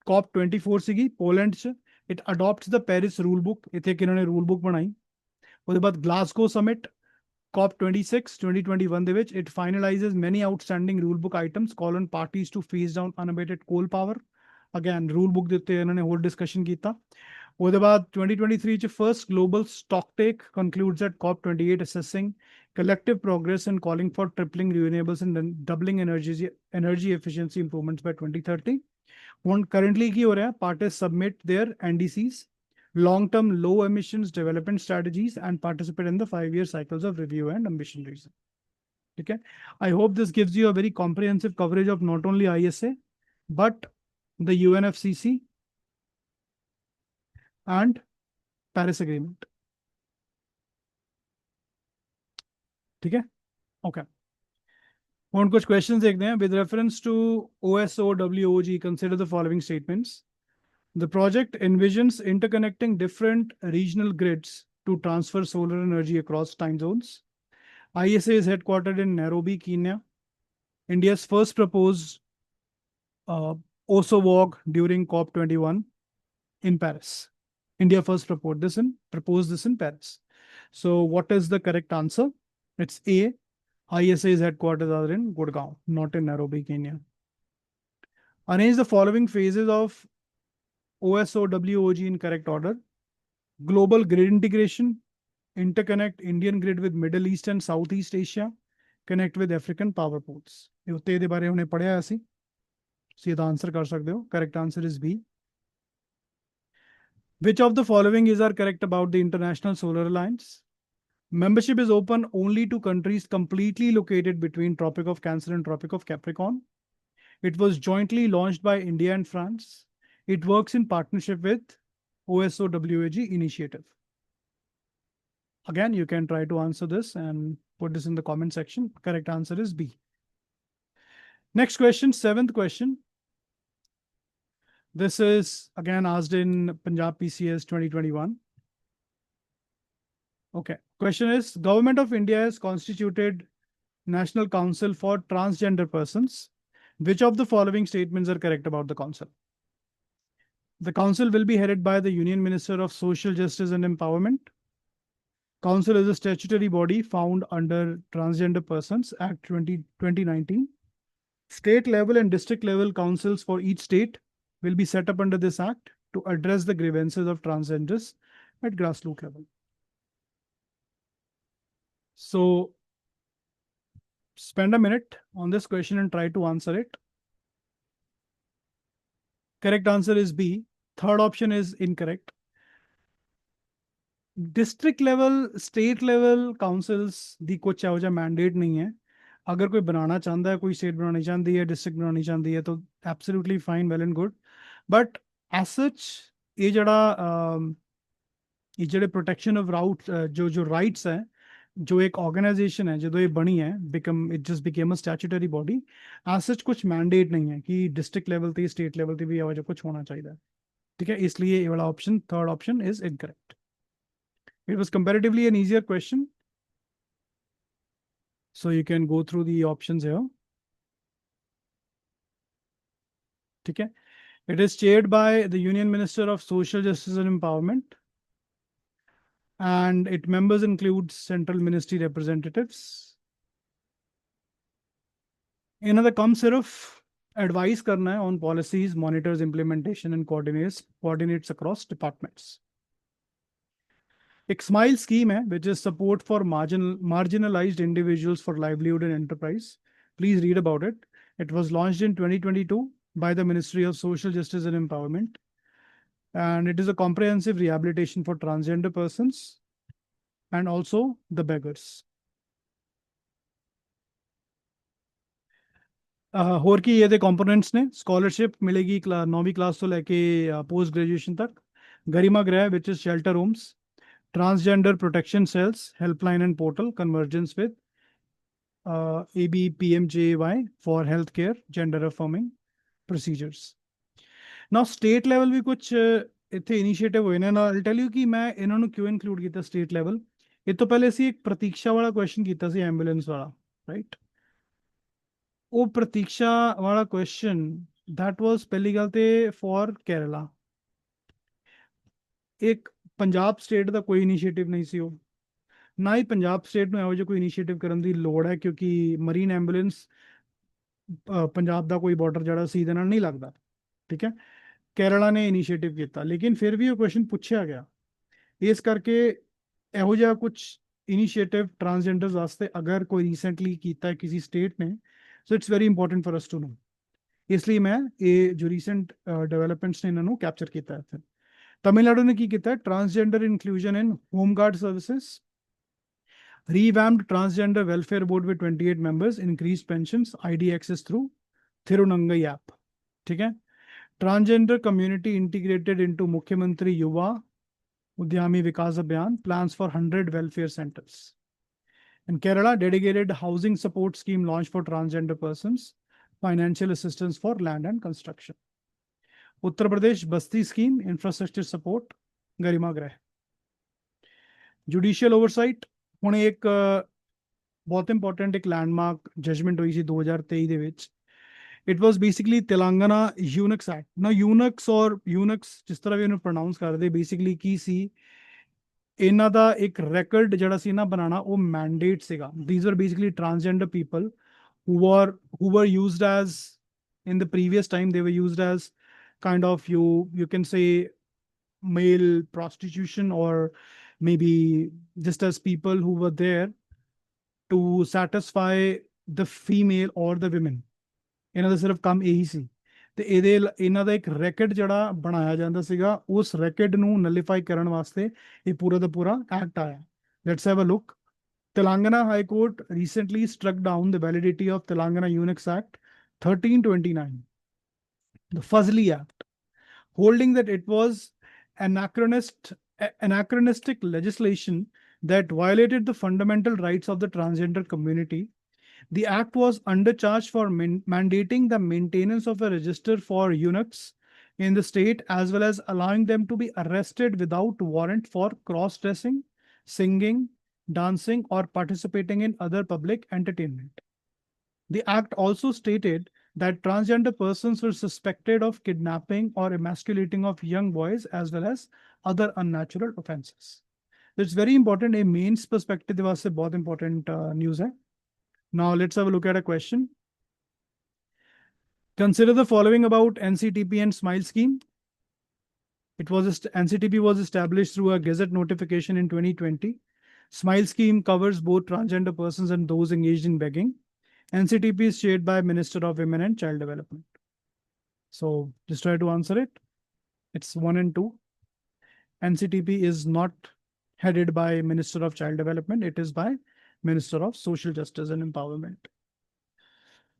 COP 24 ਸੀਗੀ ਪੋਲੈਂਡ ਚ, it adopts the Paris rule book, ਇੱਥੇ ਕਿ ਇਹਨਾਂ ਨੇ ਰੂਲ ਬੁੱਕ ਬਣਾਈ। ਉਹਦੇ ਬਾਅਦ ਗਲਾਸਗੋ ਸਮਿਟ COP 26 2021 ਦੇ ਵਿੱਚ, it finalizes many outstanding rule book items, call on parties to phase down unabated coal power. Again, rule book ਦੇ ਉੱਤੇ ਇਹਨਾਂ ਨੇ ਹੋਰ ਡਿਸਕਸ਼ਨ ਕੀਤਾ। ਉਹਦੇ ਬਾਅਦ 2023 ਚ first global stocktake concludes at COP 28, assessing collective progress and calling for tripling renewables and doubling energy efficiency improvements by 2030. ਹੁਣ currently ਕੀ ਹੋ ਰਿਹਾ, parties submit their NDCs, long-term low emissions development strategies, and participate in the 5-year cycles of review and ambition raising. Okay, I hope this gives you a very comprehensive coverage of not only ISA but the UNFCCC and Paris Agreement. ठीक है, okay. ਹੁਣ ਕੁਝ questions देखते हैं. With reference to OSOWOG, consider the following statements. The project envisions interconnecting different regional grids to transfer solar energy across time zones. ISA is headquartered in Nairobi, Kenya. India's first proposed OSOWOG during COP 21 in Paris. India first proposed this in Paris. So what is the correct answer? It's A. ISA is headquarters are in Gurgaon, not in Nairobi, Kenya. Arrange the following phases of OSOWOG in correct order. Global grid integration, interconnect Indian grid with Middle East and Southeast Asia, connect with African power pools. ਇਹ ਉੱਤੇ ਇਹਦੇ ਬਾਰੇ ਹੁਣੇ ਪੜ੍ਹਿਆ ਅਸੀਂ, ਤੁਸੀਂ ਇਹਦਾ answer ਕਰ ਸਕਦੇ ਹੋ। Correct answer is B. Which of the following is our correct about the International Solar Alliance? Membership is open only to countries completely located between Tropic of Cancer and Tropic of Capricorn. It was jointly launched by India and France. It works in partnership with OSOWOG initiative. Again, you can try to answer this and put this in the comment section. Correct answer is B. Next question, 7th question. This is again asked in Punjab PCS 2021. Okay, question is, Government of India has constituted National Council for Transgender Persons. Which of the following statements are correct about the council? The council will be headed by the Union Minister of Social Justice and Empowerment. Council is a statutory body found under Transgender Persons Act 2019. State level and district level councils for each state will be set up under this act to address the grievances of transgenders at grassroots level. So spend a minute on this question and try to answer it. Correct answer is B. Third option is incorrect. District level, state level councils ਦੀ ਕੁਛ ਇਹੋ ਜਿਹਾ mandate ਨਹੀਂ ਹੈ। ਅਗਰ ਕੋਈ ਬਣਾਉਣਾ ਚਾਹੁੰਦਾ ਹੈ, ਕੋਈ state ਬਣਾਉਣੀ ਚਾਹੁੰਦੀ ਹੈ, district ਬਣਾਉਣੀ ਚਾਹੁੰਦੀ ਹੈ, ਤਾਂ absolutely fine, well and good. But as such, ਇਹ ਜਿਹੜੇ protection of ਜੋ rights ਹੈ, जो एक ऑर्गेनाइजेशन है, जो ये बनी है, it just became a statutory body. As such कुछ mandate नहीं है कि district level ਤੇ state level ਤੇ भी आवाज कुछ होना चाहिए। ठीक है, इसलिए ये वाला option, third option is incorrect. It was comparatively an easier question, so you can go through the options here. ठीक है, it is chaired by the Union Minister of Social Justice and Empowerment, and its members include central ministry representatives. इन्हें तो कम सिर्फ advice करना है on policies, monitors implementation and coordinates across departments. एक smile scheme है which is support for marginalized individuals for livelihood and enterprise. Please read about it. It was launched in 2022 by the Ministry of Social Justice and Empowerment, and it is a comprehensive rehabilitation for transgender persons and also the beggars. होर की ये components ने scholarship मिलेगी 9वीं class तो लेके post graduation तक. गरिमा गृह which is shelter homes, transgender protection cells, helpline and portal, convergence with ABPMJY for healthcare, gender affirming procedures. Now state level भी कुछ इतने इनिशिएटिव हुए ना. I'll tell you कि मैं ਇਹਨਾਂ ਨੂੰ क्यों include ਕੀਤਾ state level. ਇਹ ਤੋਂ ਪਹਿਲੇ ਅਸੀਂ ਇੱਕ ਪ੍ਰਤੀक्षा ਵਾਲਾ ਕੁਐਸਚਨ ਕੀਤਾ ਸੀ, ਐਂਬੂਲੈਂਸ ਵਾਲਾ, ਰਾਈਟ. ਉਹ ਪ੍ਰਤੀक्षा ਵਾਲਾ ਕੁਐਸਚਨ that was ਪਹਿਲੀ ਗੱਲ ਤੇ for Kerala. ਇੱਕ ਪੰਜਾਬ ਸਟੇਟ ਦਾ ਕੋਈ ਇਨੀਸ਼ੀਏਟਿਵ ਨਹੀਂ ਸੀ ਉਹ, ਨਾ ਹੀ ਪੰਜਾਬ ਸਟੇਟ ਨੂੰ ਇਹੋ ਜਿਹਾ ਕੋਈ ਇਨੀਸ਼ੀਏਟਿਵ ਕਰਨ ਦੀ ਲੋੜ ਹੈ, ਕਿਉਂਕਿ ਮਰੀਨ ਐਂਬੂਲੈਂਸ ਪੰਜਾਬ ਦਾ ਕੋਈ ਬਾਰਡਰ ਜਿਹੜਾ ਸੀ ਇਹਦੇ ਨਾਲ ਨਹੀਂ ਲੱਗਦਾ. ਠੀਕ ਹੈ, ਕੇਰਲਾ ਨੇ ਇਨੀਸ਼ੀਏਟਿਵ ਕੀਤਾ, ਲੇਕਿਨ ਫਿਰ ਵੀ ਉਹ ਕੁਐਸਚਨ ਪੁੱਛਿਆ ਗਿਆ. ਇਸ ਕਰਕੇ ਇਹੋ ਜਿਹਾ ਕੁਝ ਇਨੀਸ਼ੀਏਟਿਵ ਟਰਾਂਸਜੈਂਡਰਸ ਵਾਸਤੇ ਅਗਰ ਕੋਈ ਰੀਸੈਂਟਲੀ ਕੀਤਾ ਹੈ ਕਿਸੇ ਸਟੇਟ ਨੇ, so it's very important for us to know. ਇਸ ਲਈ ਮੈਂ ਇਹ ਜੋ ਰੀਸੈਂਟ ਡਿਵੈਲਪਮੈਂਟਸ ਨੇ ਇਹਨਾਂ ਨੂੰ ਕੈਪਚਰ ਕੀਤਾ ਹੈ. तमिलनाडु ने की किया transgender inclusion in home guard services, revamped transgender welfare board with 28 members, increased pensions, ID access through Thirunangai app. ठीक है, transgender community integrated into मुख्यमंत्री युवा उद्यमी विकास अभियान, plans for 100 welfare centers. In Kerala, dedicated housing support scheme launched for transgender persons, financial assistance for land and construction. Uttar Pradesh Basti scheme, infrastructure support, गरिमा गृह. Judicial oversight, ਹੁਣ ਇੱਕ ਬਹੁਤ ਇੰਪੋਰਟੈਂਟ ਇੱਕ landmark judgement ਹੋਈ ਸੀ 2023 ਦੇ ਵਿੱਚ. It was basically Telangana Unix act. ਨਾ Unix ਔਰ ਯੂਨਿਕਸ ਜਿਸ ਤਰ੍ਹਾਂ ਵੀ ਇਹਨੂੰ ਪ੍ਰੋਨਾਉਂਸ ਕਰਦੇ, ਬੇਸਿਕਲੀ ਕੀ ਸੀ, ਇਹਨਾਂ ਦਾ ਇੱਕ ਰੈਕਰਡ ਜਿਹੜਾ ਸੀ ਨਾ ਬਣਾਉਣਾ, ਉਹ ਮੈਂਡੇਟ ਸੀਗਾ. These are basically transgender people who were used as, in the previous time they were used as kind of, you can say male prostitution, or maybe just as people who were there to satisfy the female or the women. ਇਹਨਾਂ ਦਾ ਸਿਰਫ ਕੰਮ ਇਹੀ ਸੀ, ਤੇ ਇਹਨਾਂ ਦਾ ਇੱਕ ਰੈਕਡ ਜਿਹੜਾ ਬਣਾਇਆ ਜਾਂਦਾ ਸੀਗਾ, ਉਸ ਰੈਕਡ ਨੂੰ ਨਲੀਫਾਈ ਕਰਨ ਵਾਸਤੇ ਇਹ ਪੂਰਾ ਦਾ ਪੂਰਾ ਐਕਟ ਆਇਆ. Let's have a look. Telangana High Court recently struck down the validity of Telangana Unix Act 1329, the Fazli Act, holding that it was anachronistic legislation that violated the fundamental rights of the transgender community. The act was undercharged for mandating the maintenance of a register for eunuchs in the state, as well as allowing them to be arrested without warrant for cross-dressing, singing, dancing, or participating in other public entertainment. The act also stated that transgender persons were suspected of kidnapping or emasculating of young boys, as well as other unnatural offenses. It's very important. A mains perspective was a बहुत important news hai. Now let's have a look at a question. Consider the following about NCTP and SMILE scheme. NCTP was established through a Gazette notification in 2020. SMILE scheme covers both transgender persons and those engaged in begging. NCTP is chaired by Minister of Women and Child Development. So just try to answer it. It's 1 and 2. NCTP is not headed by Minister of Child Development. It is by Minister of Social Justice and Empowerment.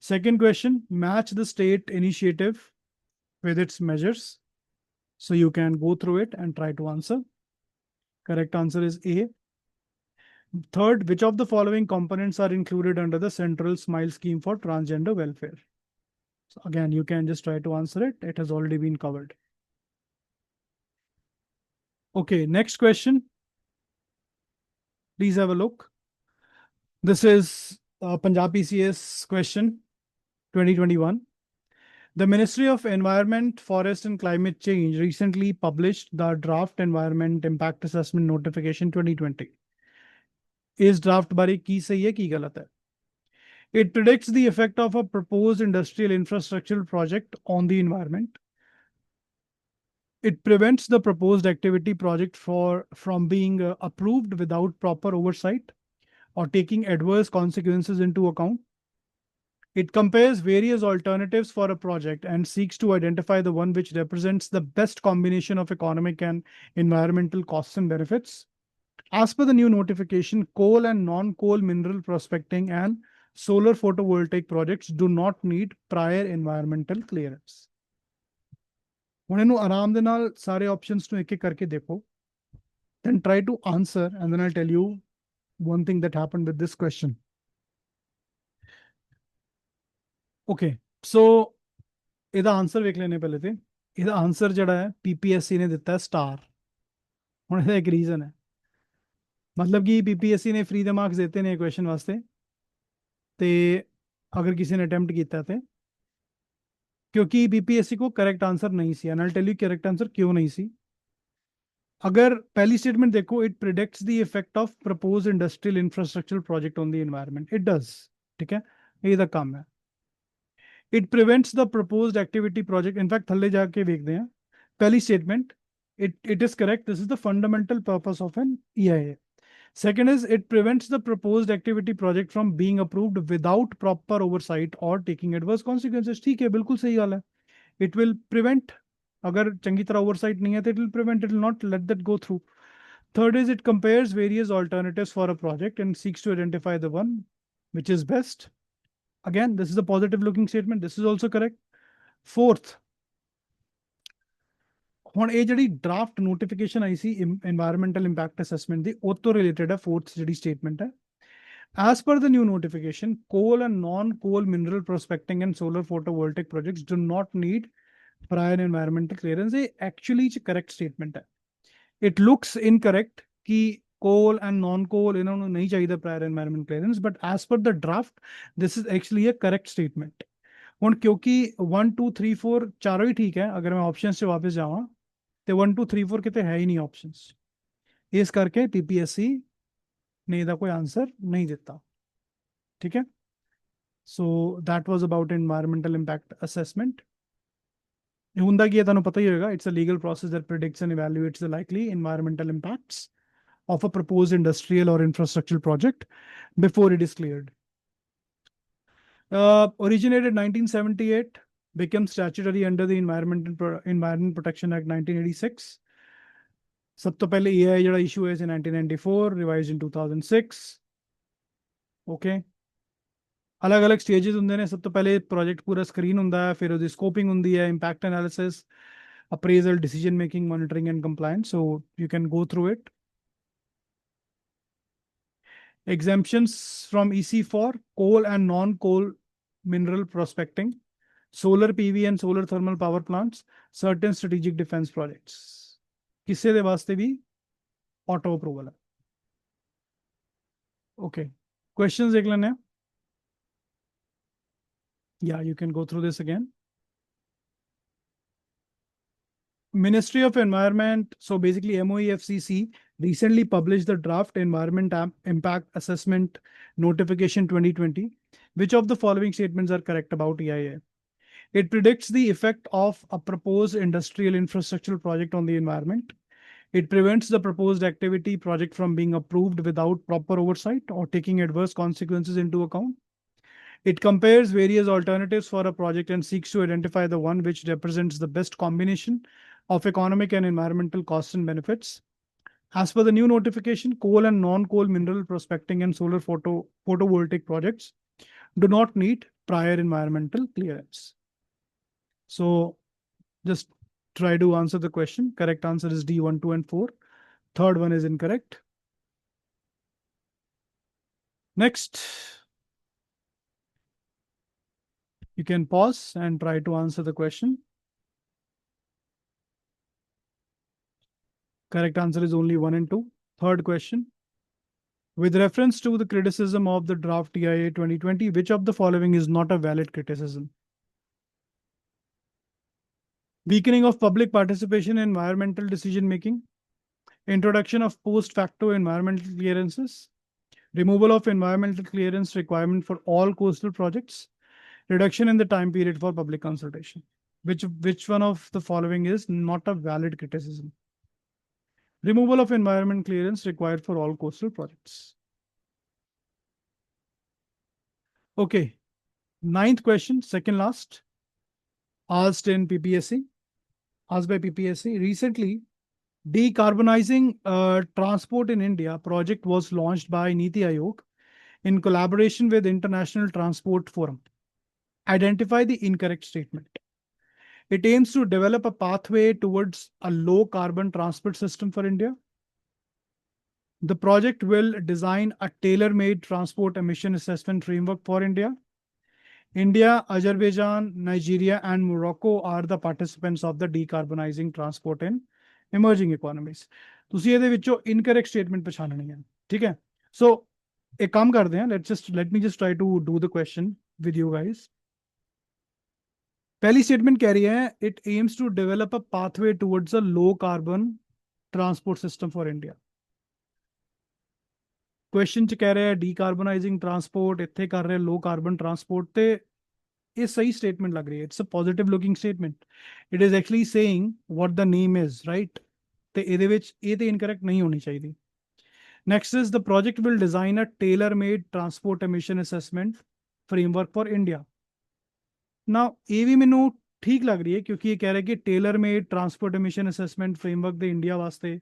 Second question, match the state initiative with its measures. So you can go through it and try to answer. Correct answer is A. Third, which of the following components are included under the central SMILE scheme for transgender welfare? So again, you can just try to answer it. It has already been covered. Okay, next question. Please have a look. This is Punjab PCS question 2021. The Ministry of Environment, Forest and Climate Change recently published the Draft Environment Impact Assessment Notification 2020. इस draft बारे की सही है की गलत है? It predicts the effect of a proposed industrial infrastructure project on the environment. It prevents the proposed activity project from being approved without proper oversight or taking adverse consequences into account. It compares various alternatives for a project and seeks to identify the one which represents the best combination of economic and environmental costs and benefits. As per the new notification, coal and non-coal mineral prospecting and solar photovoltaic projects do not need prior environmental clearance. ਹੁਣ ਇਹਨੂੰ ਆਰਾਮ ਦੇ ਨਾਲ ਸਾਰੇ options ਨੂੰ ਇੱਕ ਇੱਕ ਕਰਕੇ ਦੇਖੋ, then try to answer and then I'll tell you one thing that happened with this question. Okay, so ਇਹਦਾ ਆਨਸਰ ਵੇਖ ਲੈਣੇ ਪਹਿਲੇ ਤੇ। ਇਹਦਾ ਆਨਸਰ ਜਿਹੜਾ ਹੈ ਪੀਪੀਐਸਸੀ ਨੇ ਦਿੱਤਾ ਸਟਾਰ। ਹੁਣ ਇਹਦਾ ਇੱਕ ਰੀਜ਼ਨ ਹੈ, मतलब कि पीपीएससी ने फ्री द मार्क्स देते ने क्वेश्चन वास्ते, ते अगर किसी ने अटेम्प्ट किया थे, क्योंकि पीपीएससी को करेक्ट आंसर नहीं सी। And I tell you correct answer क्यों नहीं सी। अगर पहली स्टेटमेंट देखो, it predicts the effect of propose industrial infrastructure project on the environment. It does, ठीक है, ये दा काम है। It prevents the proposed activity project, in fact थल्ले जाके देखते हैं पहली statement, it is correct, this is the fundamental purpose of an EIA. Second is, it prevents the proposed activity project from being approved without proper oversight or taking adverse consequences. ठीक है, बिल्कुल सही गाल है। It will prevent, अगर चंगी तरह oversight नहीं है तो it will prevent, it will not let that go through. Third is, it compares various alternatives for a project and seeks to identify the one which is best. Again, this is a positive looking statement. This is also correct. Fourth, ਹੁਣ ਇਹ ਜਿਹੜੀ draft notification ਆਈ ਸੀ environmental impact assessment ਦੀ, ਉਹ ਤੋਂ related ਹੈ fourth ਜਿਹੜੀ statement ਹੈ। As per the new notification, coal and non-coal mineral prospecting and solar photovoltaic projects do not need prior environmental clearance. ये actually correct statement है। It looks incorrect कि coal and non-coal इन्हों नहीं चाहिए prior environmental clearance, but as per the draft, this is actually a correct statement। ਹੁਣ क्योंकि 1 2 3 4 चारों ही ठीक है, अगर मैं ऑप्शन से वापस जावा तो 1 2 3 4 कितने है ही नहीं ऑप्शंस, इस करके पीपीएससी ने ਇਹਦਾ कोई आंसर नहीं दिता, ठीक है। So that was about environmental impact assessment. ਹੁੰਦਾ ਕੀ ਹੈ ਤੁਹਾਨੂੰ ਪਤਾ ਹੀ ਹੋਏਗਾ, it's a legal process that predicts and evaluates the likely environmental impacts of a proposed industrial or infrastructure project before it is cleared. Originated 1978, became statutory under the Environment Protection Act 1986. सब तो पहले EIA जड़ा issue है 1994, revised in 2006. Okay, अलग अलग stages होंगे ने। सब तो पहले प्रोजेक्ट पूरा स्क्रीन होंदा है, फिर उसकी स्कोपिंग होंदी है, impact analysis, appraisal, decision making, monitoring and compliance. So you can go through it. Exemptions from EC for coal and non-coal mineral prospecting, solar PV and solar thermal power plants, certain strategic defense projects. किसी दे वास्ते भी auto approval है। Okay, questions देख लेने हैं। Yeah, you can go through this again. Ministry of Environment, so basically MOEFCC recently published the draft Environment Impact Assessment Notification 2020. Which of the following statements are correct about EIA? It predicts the effect of a proposed industrial infrastructure project on the environment. It prevents the proposed activity project from being approved without proper oversight or taking adverse consequences into account. It compares various alternatives for a project and seeks to identify the one which represents the best combination of economic and environmental costs and benefits. As per the new notification, coal and non-coal mineral prospecting and solar photovoltaic projects do not need prior environmental clearance. So just try to answer the question. Correct answer is D, 1, 2, and 4. Third one is incorrect. Next, you can pause and try to answer the question. Correct answer is only 1 and 2. Third question. With reference to the criticism of the draft TIA 2020, which of the following is not a valid criticism? Weakening of public participation in environmental decision making, introduction of post facto environmental clearances, removal of environmental clearance requirement for all coastal projects, reduction in the time period for public consultation. Which one of the following is not a valid criticism? Removal of environment clearance required for all coastal projects. Okay, ninth question, second last, asked in PPSC, asked by PPSC. Recently, decarbonizing transport in India project was launched by Niti Aayog in collaboration with International Transport Forum. Identify the incorrect statement. It aims to develop a pathway towards a low carbon transport system for India. The project will design a tailor-made transport emission assessment framework for India. India, Azerbaijan, Nigeria, and Morocco are the participants of the decarbonizing transport in emerging economies. ਤੁਸੀਂ ਇਹਦੇ ਵਿੱਚੋਂ incorrect statement ਪਛਾਣਨੀ ਹੈ, ਠੀਕ ਹੈ? So ਇੱਕ ਕੰਮ ਕਰਦੇ ਹਾਂ, let me just try to do the question with you guys. पहली statement कह रही है, it aims to develop a pathway towards a low carbon transport system for India. Question च कह रहे हैं डीकार्बोनाइजिंग ट्रांसपोर्ट, ਇੱਥੇ ਕਰ ਰਹੇ लो कार्बन ट्रांसपोर्ट, ਤੇ ਇਹ ਸਹੀ ਸਟੇਟਮੈਂਟ ਲੱਗ ਰਹੀ ਹੈ. It's a positive looking statement. It is actually saying what the name is, right? ਤੇ ਇਹਦੇ ਵਿੱਚ ਇਹ ਤੇ ਇਨਕਰੈਕਟ ਨਹੀਂ ਹੋਣੀ ਚਾਹੀਦੀ. Next is the project will design a tailor made transport emission assessment framework for India. ਨਾ ਇਹ ਵੀ ਮੈਨੂੰ ਠੀਕ ਲੱਗ ਰਹੀ ਹੈ ਕਿਉਂਕਿ ਇਹ ਕਹਿ ਰਿਹਾ ਕਿ tailor made transport emission assessment framework ਦੇ ਇੰਡੀਆ ਵਾਸਤੇ.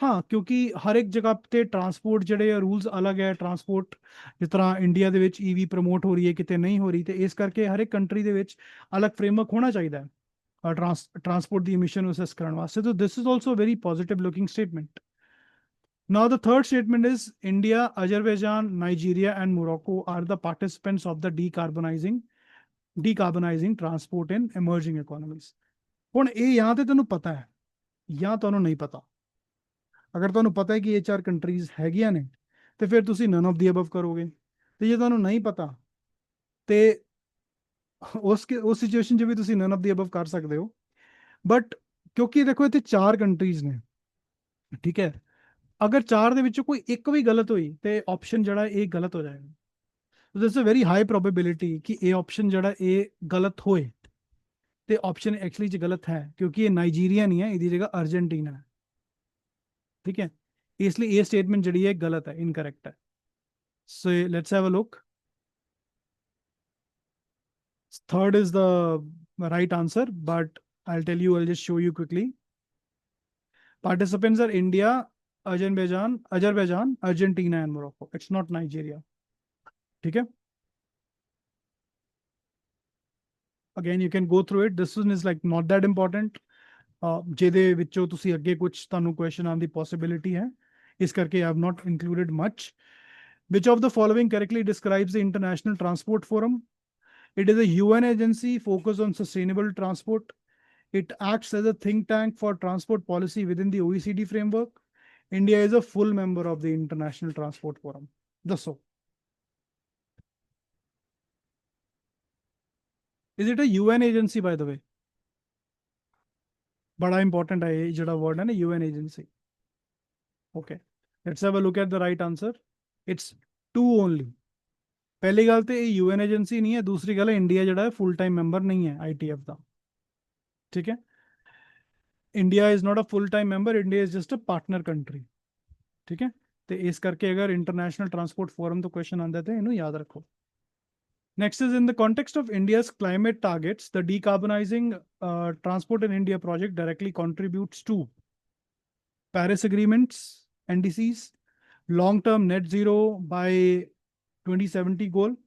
ਹਾਂ, ਕਿਉਂਕਿ ਹਰ ਇੱਕ ਜਗ੍ਹਾ ਤੇ ਟਰਾਂਸਪੋਰਟ ਜਿਹੜੇ ਆ ਰੂਲਸ ਅਲੱਗ ਹੈ. ਟਰਾਂਸਪੋਰਟ ਜਿਸ ਤਰ੍ਹਾਂ ਇੰਡੀਆ ਦੇ ਵਿੱਚ ਈਵੀ ਪ੍ਰਮੋਟ ਹੋ ਰਹੀ ਹੈ, ਕਿਤੇ ਨਹੀਂ ਹੋ ਰਹੀ, ਤੇ ਇਸ ਕਰਕੇ ਹਰ ਇੱਕ ਕੰਟਰੀ ਦੇ ਵਿੱਚ ਅਲੱਗ ਫਰੇਮਵਰਕ ਹੋਣਾ ਚਾਹੀਦਾ ਹੈ ਟਰਾਂਸਪੋਰਟ ਦੀ ਐਮਿਸ਼ਨ ਨੂੰ ਅਸੈਸ ਕਰਨ ਵਾਸਤੇ. So this is also a very positive looking statement. Now the third statement is India, Azerbaijan, Nigeria, and Morocco are the participants of the decarbonizing transport in emerging economies. ਹੁਣ ਇਹ ਜਾਂ ਤੇ ਤੁਹਾਨੂੰ ਪਤਾ ਹੈ ਜਾਂ ਤੁਹਾਨੂੰ ਨਹੀਂ ਪਤਾ. ਅਗਰ ਤੁਹਾਨੂੰ ਪਤਾ ਹੈ ਕਿ ਇਹ ਚਾਰ ਕੰਟਰੀਜ਼ ਹੈਗੀਆਂ ਨੇ ਤੇ ਫਿਰ ਤੁਸੀਂ ਨਨ ਆਫ ਦੀ ਅਬਵ ਕਰੋਗੇ, ਤੇ ਜੇ ਤੁਹਾਨੂੰ ਨਹੀਂ ਪਤਾ ਤੇ ਉਸ ਸਿਚੁਏਸ਼ਨ 'ਚ ਵੀ ਤੁਸੀਂ ਨਨ ਆਫ ਦੀ ਅਬਵ ਕਰ ਸਕਦੇ ਹੋ. ਬਟ ਕਿਉਂਕਿ ਦੇਖੋ ਇੱਥੇ ਚਾਰ ਕੰਟਰੀਜ਼ ਨੇ, ਠੀਕ ਹੈ? ਅਗਰ ਚਾਰ ਦੇ ਵਿੱਚੋਂ ਕੋਈ ਇੱਕ ਵੀ ਗਲਤ ਹੋਈ ਤੇ ਆਪਸ਼ਨ ਜਿਹੜਾ ਇਹ ਗਲਤ ਹੋ ਜਾਏਗਾ. ਸੋ ਦਿਸ ਅ ਵੈਰੀ ਹਾਈ ਪ੍ਰੋਬੇਬਿਲਿਟੀ ਕਿ ਇਹ ਆਪਸ਼ਨ ਜਿਹੜਾ ਇਹ ਗਲਤ ਹੋਏ, ਤੇ ਆਪਸ਼ਨ ਐਕਚੁਅਲੀ 'ਚ ਗਲਤ ਹੈ ਕਿਉਂਕਿ ਇਹ ਨਾਈਜੀਰੀਆ ਨਹੀਂ ਹੈ, ਇਹਦੀ ਜਗ੍ਹਾ ਅਰਜਨਟੀਨਾ ਹੈ, ठीक है? इसलिए ये स्टेटमेंट जी है गलत है, इनकरेक्ट है. So let's have a look. Third is the right answer, but I'll tell you, I'll just show you quickly. Participants are India, Azerbaijan, Argentina, and Morocco. It's not Nigeria. ठीक है? Again, you can go through it. This one is like not that important. ਜਿਹਦੇ ਵਿੱਚੋਂ ਤੁਸੀਂ ਅੱਗੇ ਕੁਝ ਤੁਹਾਨੂੰ question ਆਉਣ ਦੀ possibility ਹੈ, ਇਸ ਕਰਕੇ I have not included much. Which of the following correctly describes the International Transport Forum? It is a UN agency focused on sustainable transport. It acts as a think tank for transport policy within the OECD framework. India is a full member of the International Transport Forum. ਦੱਸੋ, is it a UN agency, by the way? बड़ा important है ये जड़ा word है ना, UN agency. Okay, let's have a look at the right answer. It's two only. पहली गल तो ये यूएन एजेंसी नहीं है, दूसरी गल है इंडिया जड़ा है फुल टाइम मैंबर नहीं है आईटीएफ का, ठीक है? India is not a full time member, India is just a partner country, ठीक है? तो इस करके अगर इंटरनेशनल ट्रांसपोर्ट फोरम तो क्वेश्चन आंदा तो इन्हों याद रखो. Next is in the context of India's climate targets, the decarbonizing transport in India project directly contributes to Paris agreements, NDCs, long-term net zero by 2070 goal,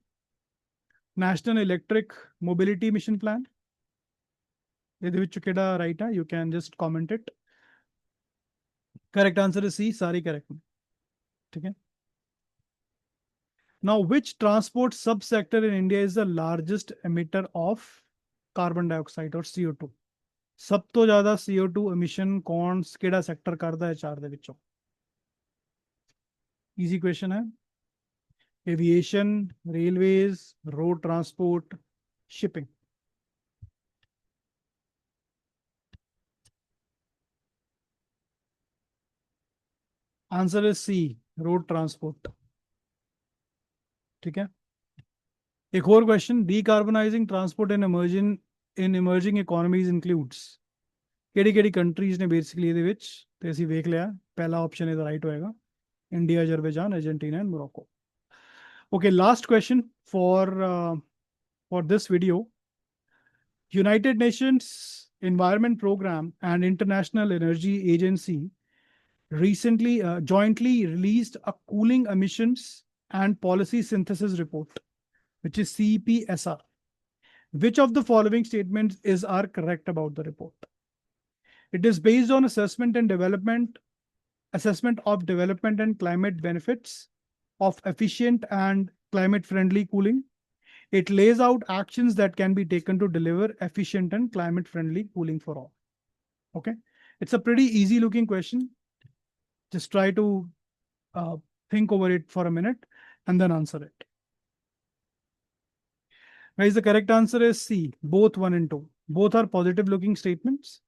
National Electric Mobility Mission Plan. ਇਹਦੇ ਵਿੱਚ ਕਿਹੜਾ right ਹੈ? You can just comment it. Correct answer is C, सारी correct. ठीक है? Now, which transport subsector in India is the largest emitter of carbon dioxide or CO2? ਸਭ ਤੋਂ ਜ਼ਿਆਦਾ CO2 emission ਕਿਹੜਾ ਸੈਕਟਰ ਕਰਦਾ ਹੈ ਚਾਰ ਦੇ ਵਿੱਚੋਂ? ਈਜ਼ੀ ਕੁਐਸਚਨ ਹੈ। Aviation, railways, road transport, shipping. Answer is C, road transport. ठीक है। एक और question, decarbonising transport in emerging economies includes. ਕਿਹੜੀ ਕਿਹੜੀ ਕੰਟਰੀਜ਼ ਨੇ ਬੇਸਿਕਲੀ ਇਹਦੇ ਵਿੱਚ, ਤੇ ਅਸੀਂ ਵੇਖ ਲਿਆ ਪਹਿਲਾ ਆਪਸ਼ਨ ਇਹਦਾ ਰਾਈਟ ਹੋਏਗਾ, India, Azerbaijan, Argentina and Morocco. Okay, last question for this video. United Nations Environment Program and International Energy Agency recently jointly released a cooling emissions and policy synthesis report, which is CPSR. Which of the following statements are correct about the report? It is based on assessment of development and climate benefits of efficient and climate-friendly cooling. It lays out actions that can be taken to deliver efficient and climate-friendly cooling for all. Okay, it's a pretty easy-looking question. Just try to think over it for a minute and then answer it. Guys, the correct answer is C, both 1 and 2. Both are positive-looking statements.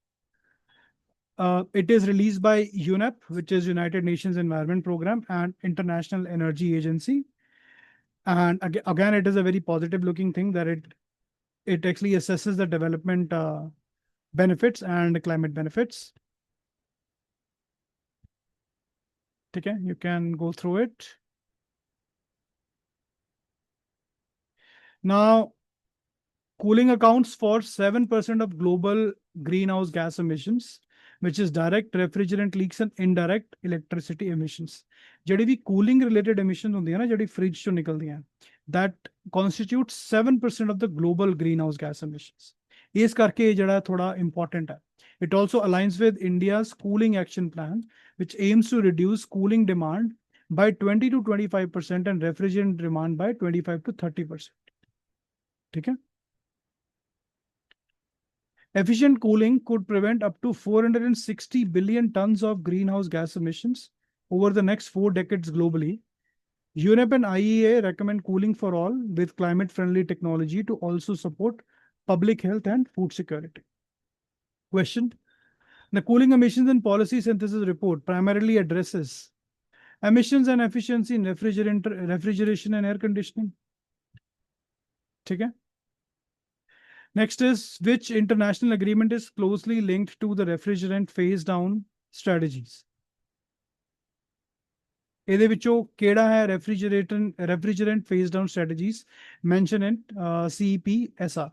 It is released by UNEP, which is United Nations Environment Program, and International Energy Agency. And again, it is a very positive looking thing that it actually assesses the development benefits and climate benefits. Okay, you can go through it. Now, cooling accounts for 7% of global greenhouse gas emissions, which is direct refrigerant leaks and indirect electricity emissions. ਜਿਹੜੀ ਵੀ cooling related emissions ਹੁੰਦੀਆਂ ਨਾ, ਜਿਹੜੀ fridge ਚੋਂ ਨਿਕਲਦੀਆਂ, that constitutes 7% of the global greenhouse gas emissions. ਇਸ ਕਰਕੇ ਇਹ ਜਿਹੜਾ ਥੋੜਾ important ਹੈ. It also aligns with India's cooling action plan, which aims to reduce cooling demand by 20 to 25% and refrigerant demand by 25 to 30%. ठीक है. Efficient cooling could prevent up to 460 billion tons of greenhouse gas emissions over the next 4 decades globally. UNEP and IEA recommend cooling for all with climate-friendly technology to also support public health and food security. Question: the cooling emissions and policy synthesis report primarily addresses emissions and efficiency in refrigeration and air conditioning. Okay. Next is, which international agreement is closely linked to the refrigerant phase down strategies? ਇਹਦੇ ਵਿੱਚੋਂ ਕਿਹੜਾ ਹੈ refrigerant phase down strategies mentioned in CPSR?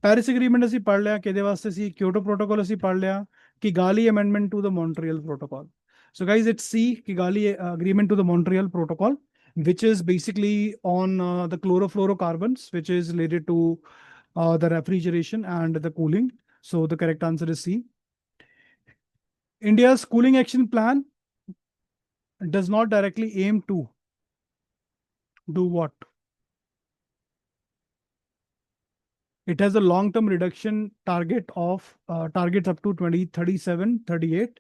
Paris agreement ਅਸੀਂ ਪੜ੍ਹ ਲਿਆ, ਕਿਹਦੇ ਵਾਸਤੇ ਸੀ? Kyoto protocol ਅਸੀਂ ਪੜ੍ਹ ਲਿਆ, Kigali amendment to the Montreal protocol. So guys, it's C, Kigali agreement to the Montreal protocol, which is basically on the chlorofluorocarbons, which is related to the refrigeration and the cooling. So the correct answer is C. India's cooling action plan does not directly aim to do what? It has a long-term reduction target of targets up to 2037, 38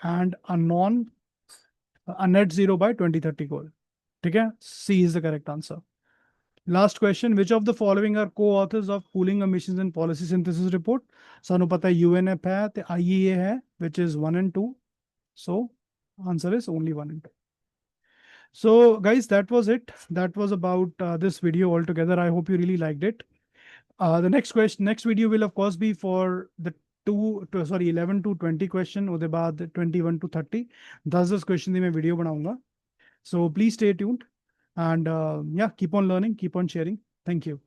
and a net zero by 2030 goal. Okay? C is the correct answer. Last question, which of the following are co-authors of cooling emissions and policy synthesis report? ਸਾਨੂੰ ਪਤਾ ਹੈ UNEP ਹੈ ਤੇ IEA ਹੈ, which is 1 and 2. So answer is only 1 and 2. So guys, that was it. That was about this video altogether. I hope you really liked it. The next video will of course be for the 11 to 20 question. ਉਹਦੇ ਬਾਅਦ 21 to 30. 10 question ਦੀ ਮੈਂ video ਬਣਾਉਂਗਾ. So please stay tuned. And yeah, keep on learning, keep on sharing. Thank you.